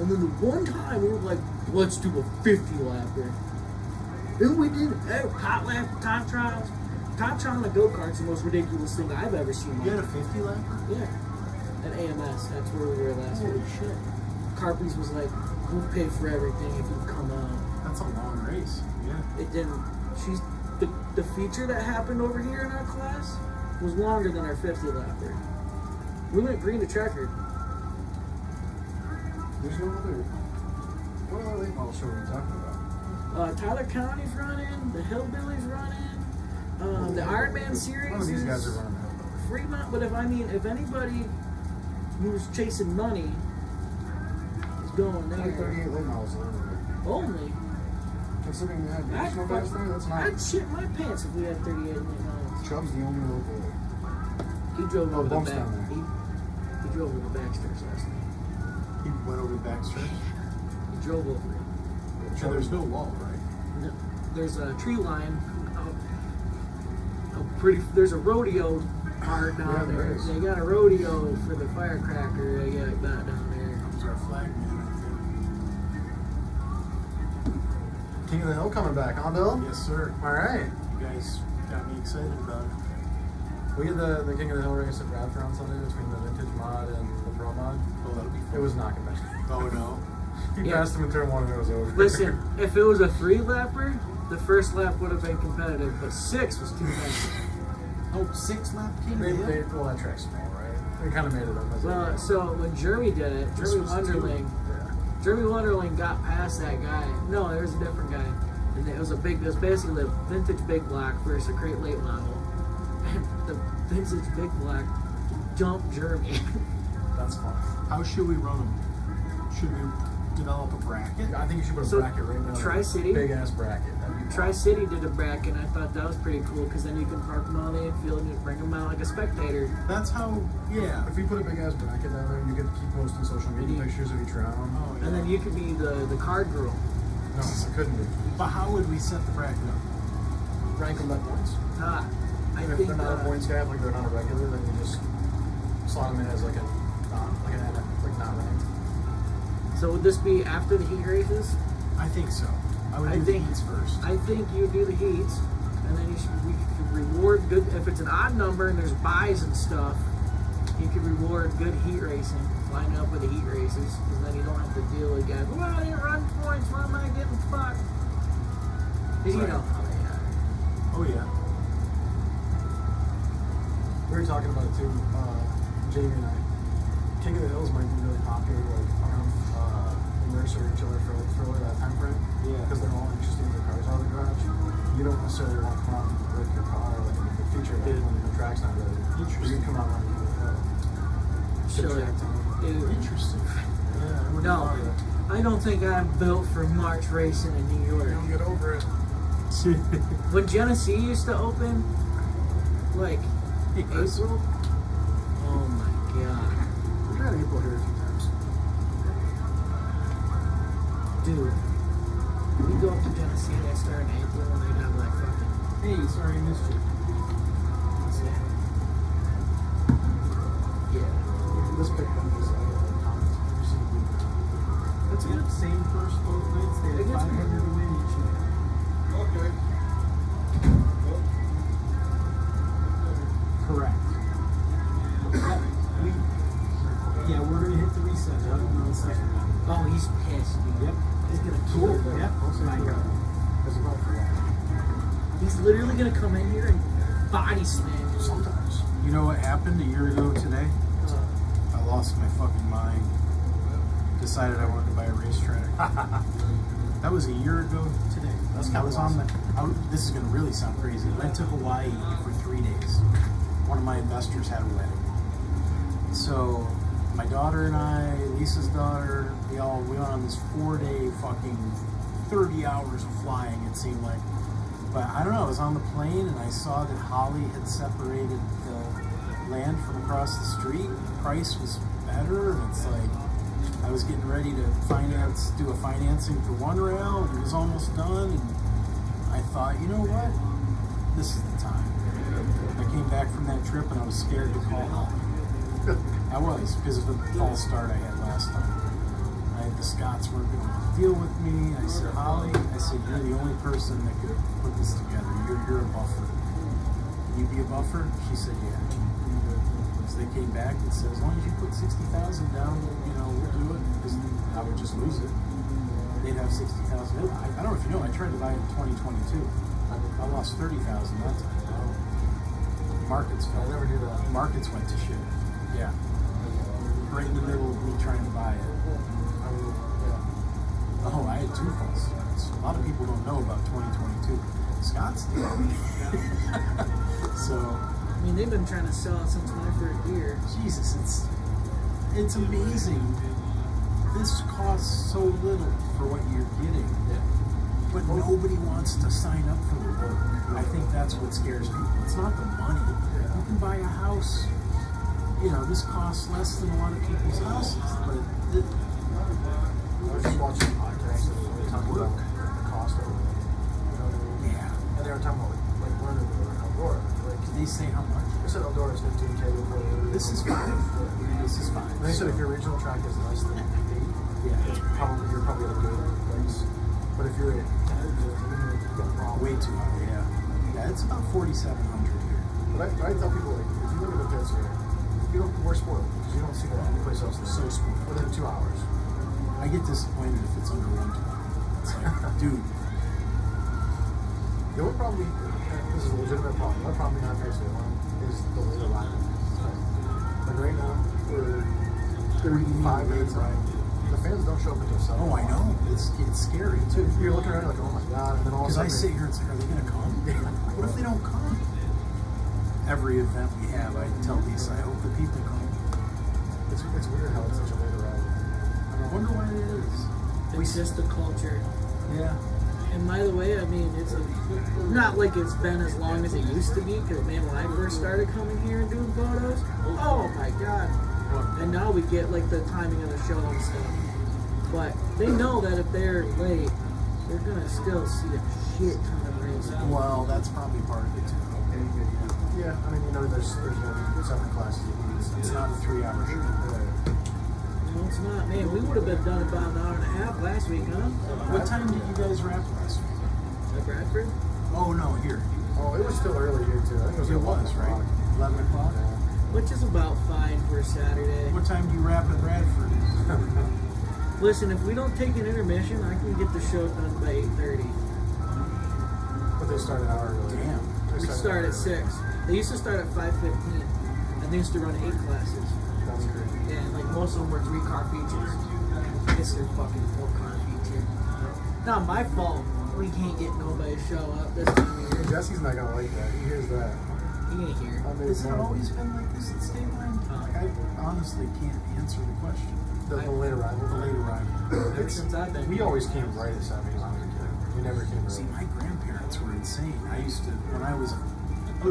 and then the one time we were like, let's do a 50 lapper. And we did hot lap time trials. Time trial on the go kart's the most ridiculous thing I've ever seen. You had a 50 lapper? Yeah, at AMS. That's where we were last week. Holy shit. Carpies was like, we'll pay for everything if you come out. That's a long race. Yeah. It didn't. The feature that happened over here in our class was longer than our 50 lapper. We went green to checkered. There's no other. What other late model show are we talking about? Tyler County's running. The Hillbillies running. The Ironman series. One of these is guys are running out. Fremont. But if anybody who's chasing money is going Only there, 38 late models there. only. Considering they had additional guys there, that's not. I'd shit my pants if we had 38 late models. Chubb's the only local. He drove over the bumps back. down there. He drove over the backstairs last night. He went over the backstretch. He drove over it. And there's no wall, right? No, there's a tree line. There's a rodeo part down Yeah, there there. is. They got a rodeo for the firecracker. They got that down there. He's our flag man, King of the Hill coming back, huh, Bill? I think. Yes, sir. All right. You guys got me excited about it. We had the King of the Hill race at Bradford on Sunday between the vintage mod and the pro mod. Oh, that'll be fun. It was not competitive. Oh, no. He Yeah. passed him in turn 1 and it was over. Listen, if it was a 3-lapper, the first lap would have been competitive, but 6 was too many. Oh, 6-lap King of the Hill? well, that track's small, right? They kind of made it up as Well, so when Jeremy did it, This Jeremy was Wonderling, Jeremy Wonderling got past that guy. No, there was a different guy. And it was basically a vintage big block versus a crate late model. And the vintage big block jumped Jeremy. That's fun. How should we run them? Should we develop a bracket? I think you should put a So, bracket right now. Tri-City? Big ass bracket. That'd be Tri-City did a bracket, and I thought that was pretty cool because then you can park them on the infield and just bring them out like a spectator. That's how, yeah. If we put a big ass bracket down there, you get to keep posting social media pictures of each round. Oh, yeah. And then you could be the card girl. No, it couldn't be. But how would we set the bracket up? Rank them by points. I And if think they're not a points guy, like they're not a regular, then you just slot them in as like an not ranked. so. Would this be after the heat races? I think so. I would do the heats first. I think you do the heats, and then we could reward good. If it's an odd number and there's buys and stuff, you could reward good heat racing. Line up with the heat races, because then you don't have to deal with guys. Well, I didn't run points. Why am I getting fucked? 'Cause you Right. know how they are. Oh, yeah. We were talking about it too, Jamie and I. King of the Hills might be really popular, like around the nursery chiller for that time frame. Yeah. Because they're all anxious to get their cars out of the garage. You don't necessarily want to come out and break your car, like the feature that Yeah. when the track's not ready. You Interesting. can come out running with Chiller. Dude. Interesting. Yeah, I wouldn't No, have thought of I don't think I'm built for March racing in New York. You don't get over it. that. When Genesee used to open, like Hey, Chris. April, God. We've had April here a few times. Dude. We go up to Genesee, they start in April, and they got like fucking. Hey, sorry I missed you. What's that? Yeah. This pickup is comments. Have you seen the That's good. Same first both nights. They had Against 500 to win each night. Okay. Correct. Yeah, we're gonna hit the reset button on the second one. Oh, he's pissed, dude. Yep. He's gonna Cool. kill it. Yep. My God. As a for that. He's literally gonna come in here and body slam you. Sometimes. You know what happened a year ago today? I lost my fucking mind. Decided I wanted to buy a racetrack. That was a year ago today. I was on the. This is going to really sound crazy. Went to Hawaii for 3 days. One of my investors had a wedding. So my daughter and I, Lisa's daughter, we went on this 4-day fucking 30 hours of flying. It seemed like. But I don't know, I was on the plane and I saw that Holly had separated the land from across the street. The price was better, and it's like I was getting ready to do a financing for one rail, and it was almost done. And I thought, you know what? This is the time. I came back from that trip and I was scared to call Holly. I was, because of the false start I had last time. The Scots weren't going to deal with me. I said, Holly, you're the only person that could put this together. You're a buffer. Can you be a buffer? She said, yeah. So they came back and said, as long as you put 60,000 down, we'll do it. Because I would just lose it. They'd have 60,000. I don't know if you know, I tried to buy it in 2022. I lost 30,000 that time. Markets fell. I never knew that. Markets went to shit. Yeah. Right in the middle of me trying to buy it. Oh, I had 2 false starts. A lot of people don't know about 2022. Scott's did. So, I mean, they've been trying to sell it since my first year. Jesus, it's amazing. This costs so little for what you're getting, but nobody wants to sign up for the work. I think that's what scares people. It's not the money. You can buy a house. This costs less than a lot of people's houses, but I was just watching a podcast and they were talking about the cost of it. yeah. And they were talking about like learning or outdoor. Did they say how much? They said outdoor is 15K before. This is fine. This is fine. And they said if your regional track is less than 8, Yeah. you're probably at a good place. But if you're at 10, 15, you've got a problem. Way too high, yeah. Yeah, it's about 4,700 here. But I tell people, like, if you live in the pits here, we're spoiled because you don't see that anyplace else. So spoiled. Within 2 hours. I get disappointed if it's under 120. It's like, dude. The only problem, this is a legitimate problem. Our problem we have here is the late arrival. Like right now, we're 35 minutes right. The fans don't show up until 7. Oh, I know. It's scary too. You're looking around like, oh my god, and then all of a Because I sudden. sit here and say, are they going to come? What if they don't come? Every event we have, I tell Lisa, I hope the people come. It's weird how it's such a late arrival. I wonder why it is. It's just the culture. Yeah. And by the way, I mean, it's not like it's been as long as it used to be, because man, when I first started coming here and doing photos, oh my god. And now we get like the timing of the show and stuff. But they know that if they're late, they're gonna still see a shit ton of races. Well, that's probably part of it too. Yeah, I mean, there's going to be 7 classes. It's not a 3-hour show. No, it's not. Man, we would have been done about an hour and a half last week, huh? What time did you guys wrap last week? At Bradford? Oh, no, here. Oh, it was still early here too. I think it was It at 11 was, right? o'clock. 11 o'clock? Which is about fine for a Saturday. What time do you wrap at Bradford? Listen, if we don't take an intermission, I can get the show done by 8:30. But they started an hour early. Damn. We start at 6. They used to start at 5:15, and they used to run 8 classes. That's great. Yeah, and like most of them were 3-car features. It's their fucking 4-car feature. Not my fault. We can't get nobody to show up this time of year. Jesse's not gonna like that. He hears that. He ain't here. I mean, Has it always been like this at Stateline? Like, I honestly can't answer the question. The late arrival. The late arrival. Since I've been We here. always came right at 7 when I was a kid. We never came See, early. my grandparents were insane. I used to, when I was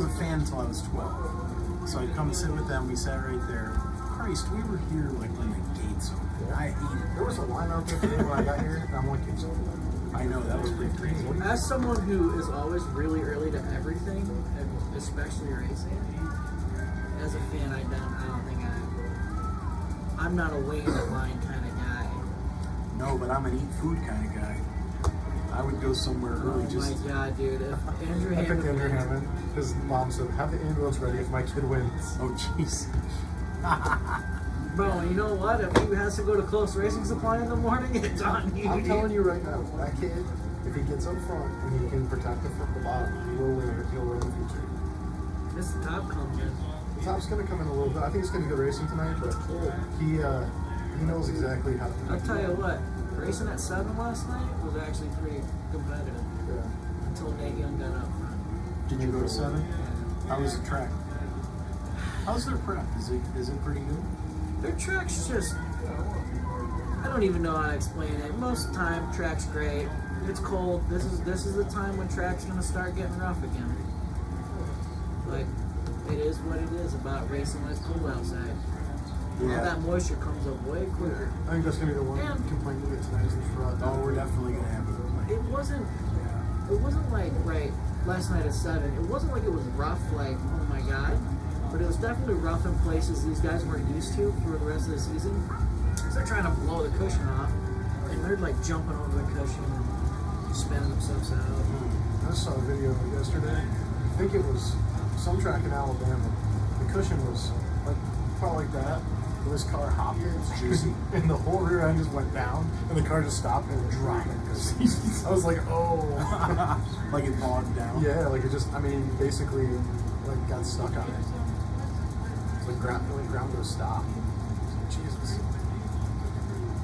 a fan until I was 12. So I'd come and sit with them. We sat right there. Christ, we were here like when the gates opened. I hate There was a line out there today when I got here, and I'm like, it's over. it. I know, that was pretty crazy. As someone who is always really early to everything, and especially racing, as a fan, I don't think I'm not a wait in the line kind of guy. No, but I'm an eat food kind of guy. I would go somewhere early Oh just. my god, dude! If Andrew I picked Hammond Andrew wins- Hammond. His mom said, have the ambulance ready if my kid wins. Oh, jeez. Bro, you know what? If he has to go to Close Racing Supply in the morning, it's on you. I'm telling you right now, that kid, if he gets up front and he can protect the front, the bottom, he will win. He'll win in the future. This top comes in. The top's going to come in a little bit. I think it's going to be good racing tonight, but he knows exactly how to. I'll tell you what, racing at 7 last night was actually pretty competitive Yeah. until Nate Young got up front. Did you go to 7? How was the track? How's their prep? Is it pretty good? Their track's just, I don't even know how to explain it. Most of the time, track's great. It's cold. This is the time when track's gonna start getting rough again. Like, it is what it is about racing when it's cold outside. All that moisture comes up way quicker. I think that's going to be the one Yeah. complaint we get tonight is the front. Oh, we're definitely gonna have a complaint. It wasn't like right last night at 7. It wasn't like it was rough, like oh my god, but it was definitely rough in places these guys weren't used to for the rest of the season. So they're trying to blow the cushion off, and they're like jumping over the cushion and spinning themselves out. I saw a video yesterday. I think it was some track in Alabama. The cushion was like probably like that. But this car hopped it, it's juicy, and the whole rear end just went down, and the car just stopped and it dropped. I was like, oh. Like it bogged down. Yeah, like it just, I mean, basically, like got stuck on it. It's like ground to a stop. Jesus.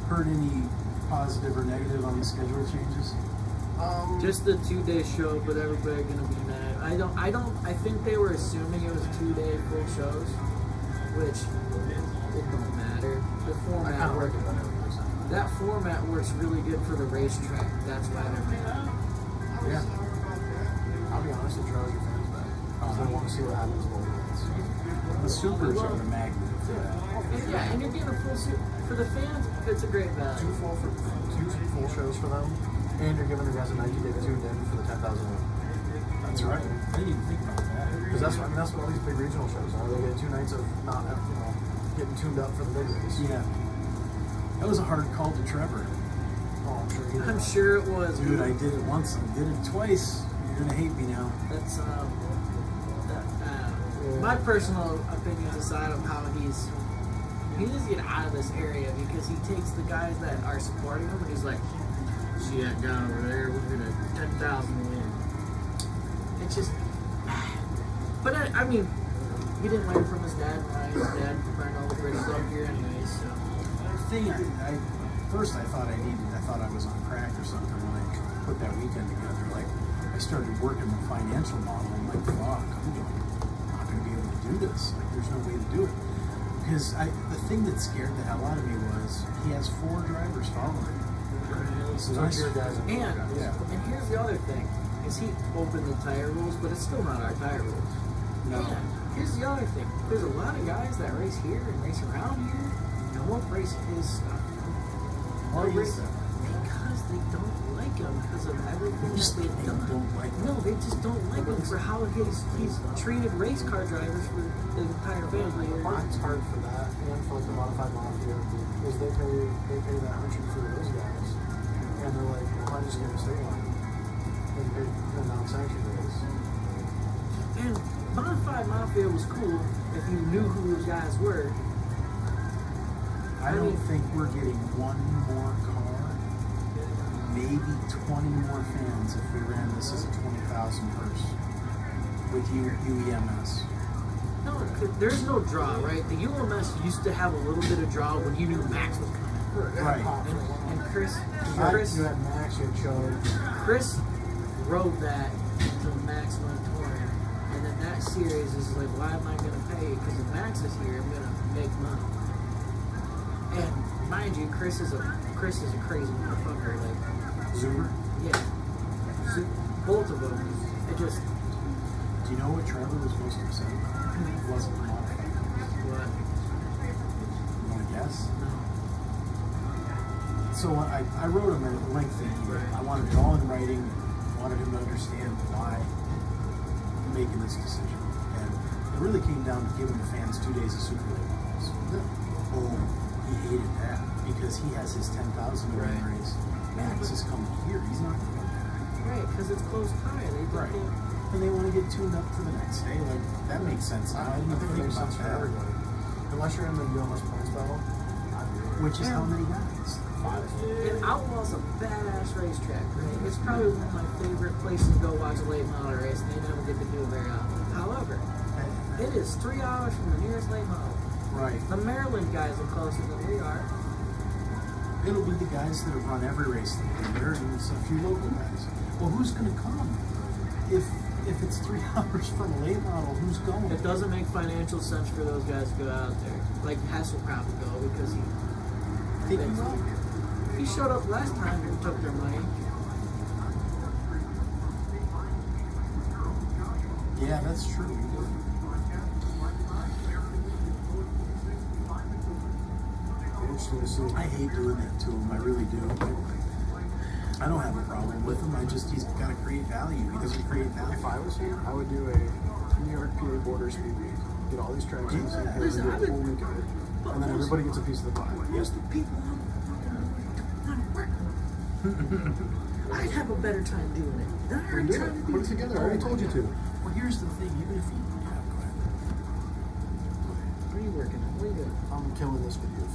Heard any positive or negative on the schedule changes? Just the 2-day show, but everybody gonna be mad. I think they were assuming it was 2-day full shows, which it don't matter. The I format kind of like works. it better. That format works really good for the racetrack. That's why they're mad. Yeah. I'll be honest, it draws your fans back. Because they want to see what happens both ways. The supers are the magnet for that. And you're getting a full suit for the fans. It's a great value. Two full shows for them, and you're giving the guys a 90-day tuned in for the 10,000 win. That's right. I didn't even think about that. Because that's what all these big regional shows are. They get 2 nights of not, getting tuned up for the big race. Yeah. That was a hard call to Trevor. Oh, I'm sure he I'm did. sure it was. Dude, I did it once, I did it twice. You're gonna hate me now. That's my personal opinions aside of how he needs to get out of this area because he takes the guys that are supporting him and he's like, see that guy over there, we're gonna 10,000 win. It's just, but I mean, he didn't learn from his dad. Right? His dad burned all the bridges up here anyways. So The thing, first I thought I was on crack or something when I put that weekend together. Like, I started working the financial model. I'm like, fuck, I'm not going to be able to do this. Like, there's no way to do it. Because the thing that scared the hell out of me was he has 4 drivers following him. So those are your guys. and here's the other thing: is he opened the tire rules, but it's still not our tire rules. No. And here's the other thing: there's a lot of guys that race here and race around here and won't race his stuff. Why They'll is race that? because they don't like him because of everything that Just they've they done. don't like him. No, they just don't like him for how he's treated race car drivers for the entire family. It's hard for that, and for like the modified mafia, is they pay that entry for those guys, and they're like, well, I'm just going to Stateline and pay the non-sanctioned race. And modified mafia was cool if you knew who those guys were. I don't think we're getting one more car, maybe 20 more fans if we ran this as a 20,000 purse with UEMS. No, there's no draw, right? The UMS used to have a little bit of draw when you knew Max was coming. Right. And Chris You had Max, you had Chug. rode that until Max went touring. And then that series is like, why am I going to pay? Because if Max is here, I'm going to make money. And mind you, Chris is a crazy motherfucker. Like, Zoomer? yeah. Both of them. It just, Do you know what Trevor was most upset about? It wasn't the modified. what? So I wrote him a lengthy email. I wanted it all in writing. I wanted him to understand why I'm making this decision. And it really came down to giving the fans 2 days of Super Late models. Oh, he hated that because he has his 10,000 to win race. Max is coming here. He's not going to go there. Right, because it's close by. Right. And they want to get tuned up for the next day. Like, that makes sense. I didn't even think about that. Unless you're in the UMS points battle. Which is how many guys? 5. And Outlaw's a badass racetrack, right? It's probably one of my favorite places to go watch a late model race, and they never get to do it very often. However, it is 3 hours from the nearest late model. Right. The Maryland guys are closer than we are. It'll be the guys that have run every race that are there and a few local guys. Well, who's going to come? If it's 3 hours from a late model, who's going? It doesn't make financial sense for those guys to go out there. Like Hess will probably go because he showed up last time and took their money. Yeah, that's true. Interesting to see. I hate doing that to him. I really do. I don't have a problem with him. He's got to create value. He doesn't create value. If I was him, I would do a New York PA border speed week. Get all these tracks in the same place and do a full week of it. And then everybody gets a piece of the pie. Most of the people on work. I'd have a better time doing it. Than I Then already do tried to it. do Put it together. I already told you to. Well, here's the thing. Even if you... Yeah, go ahead. What are you working on? What are you doing? I'm killing this video.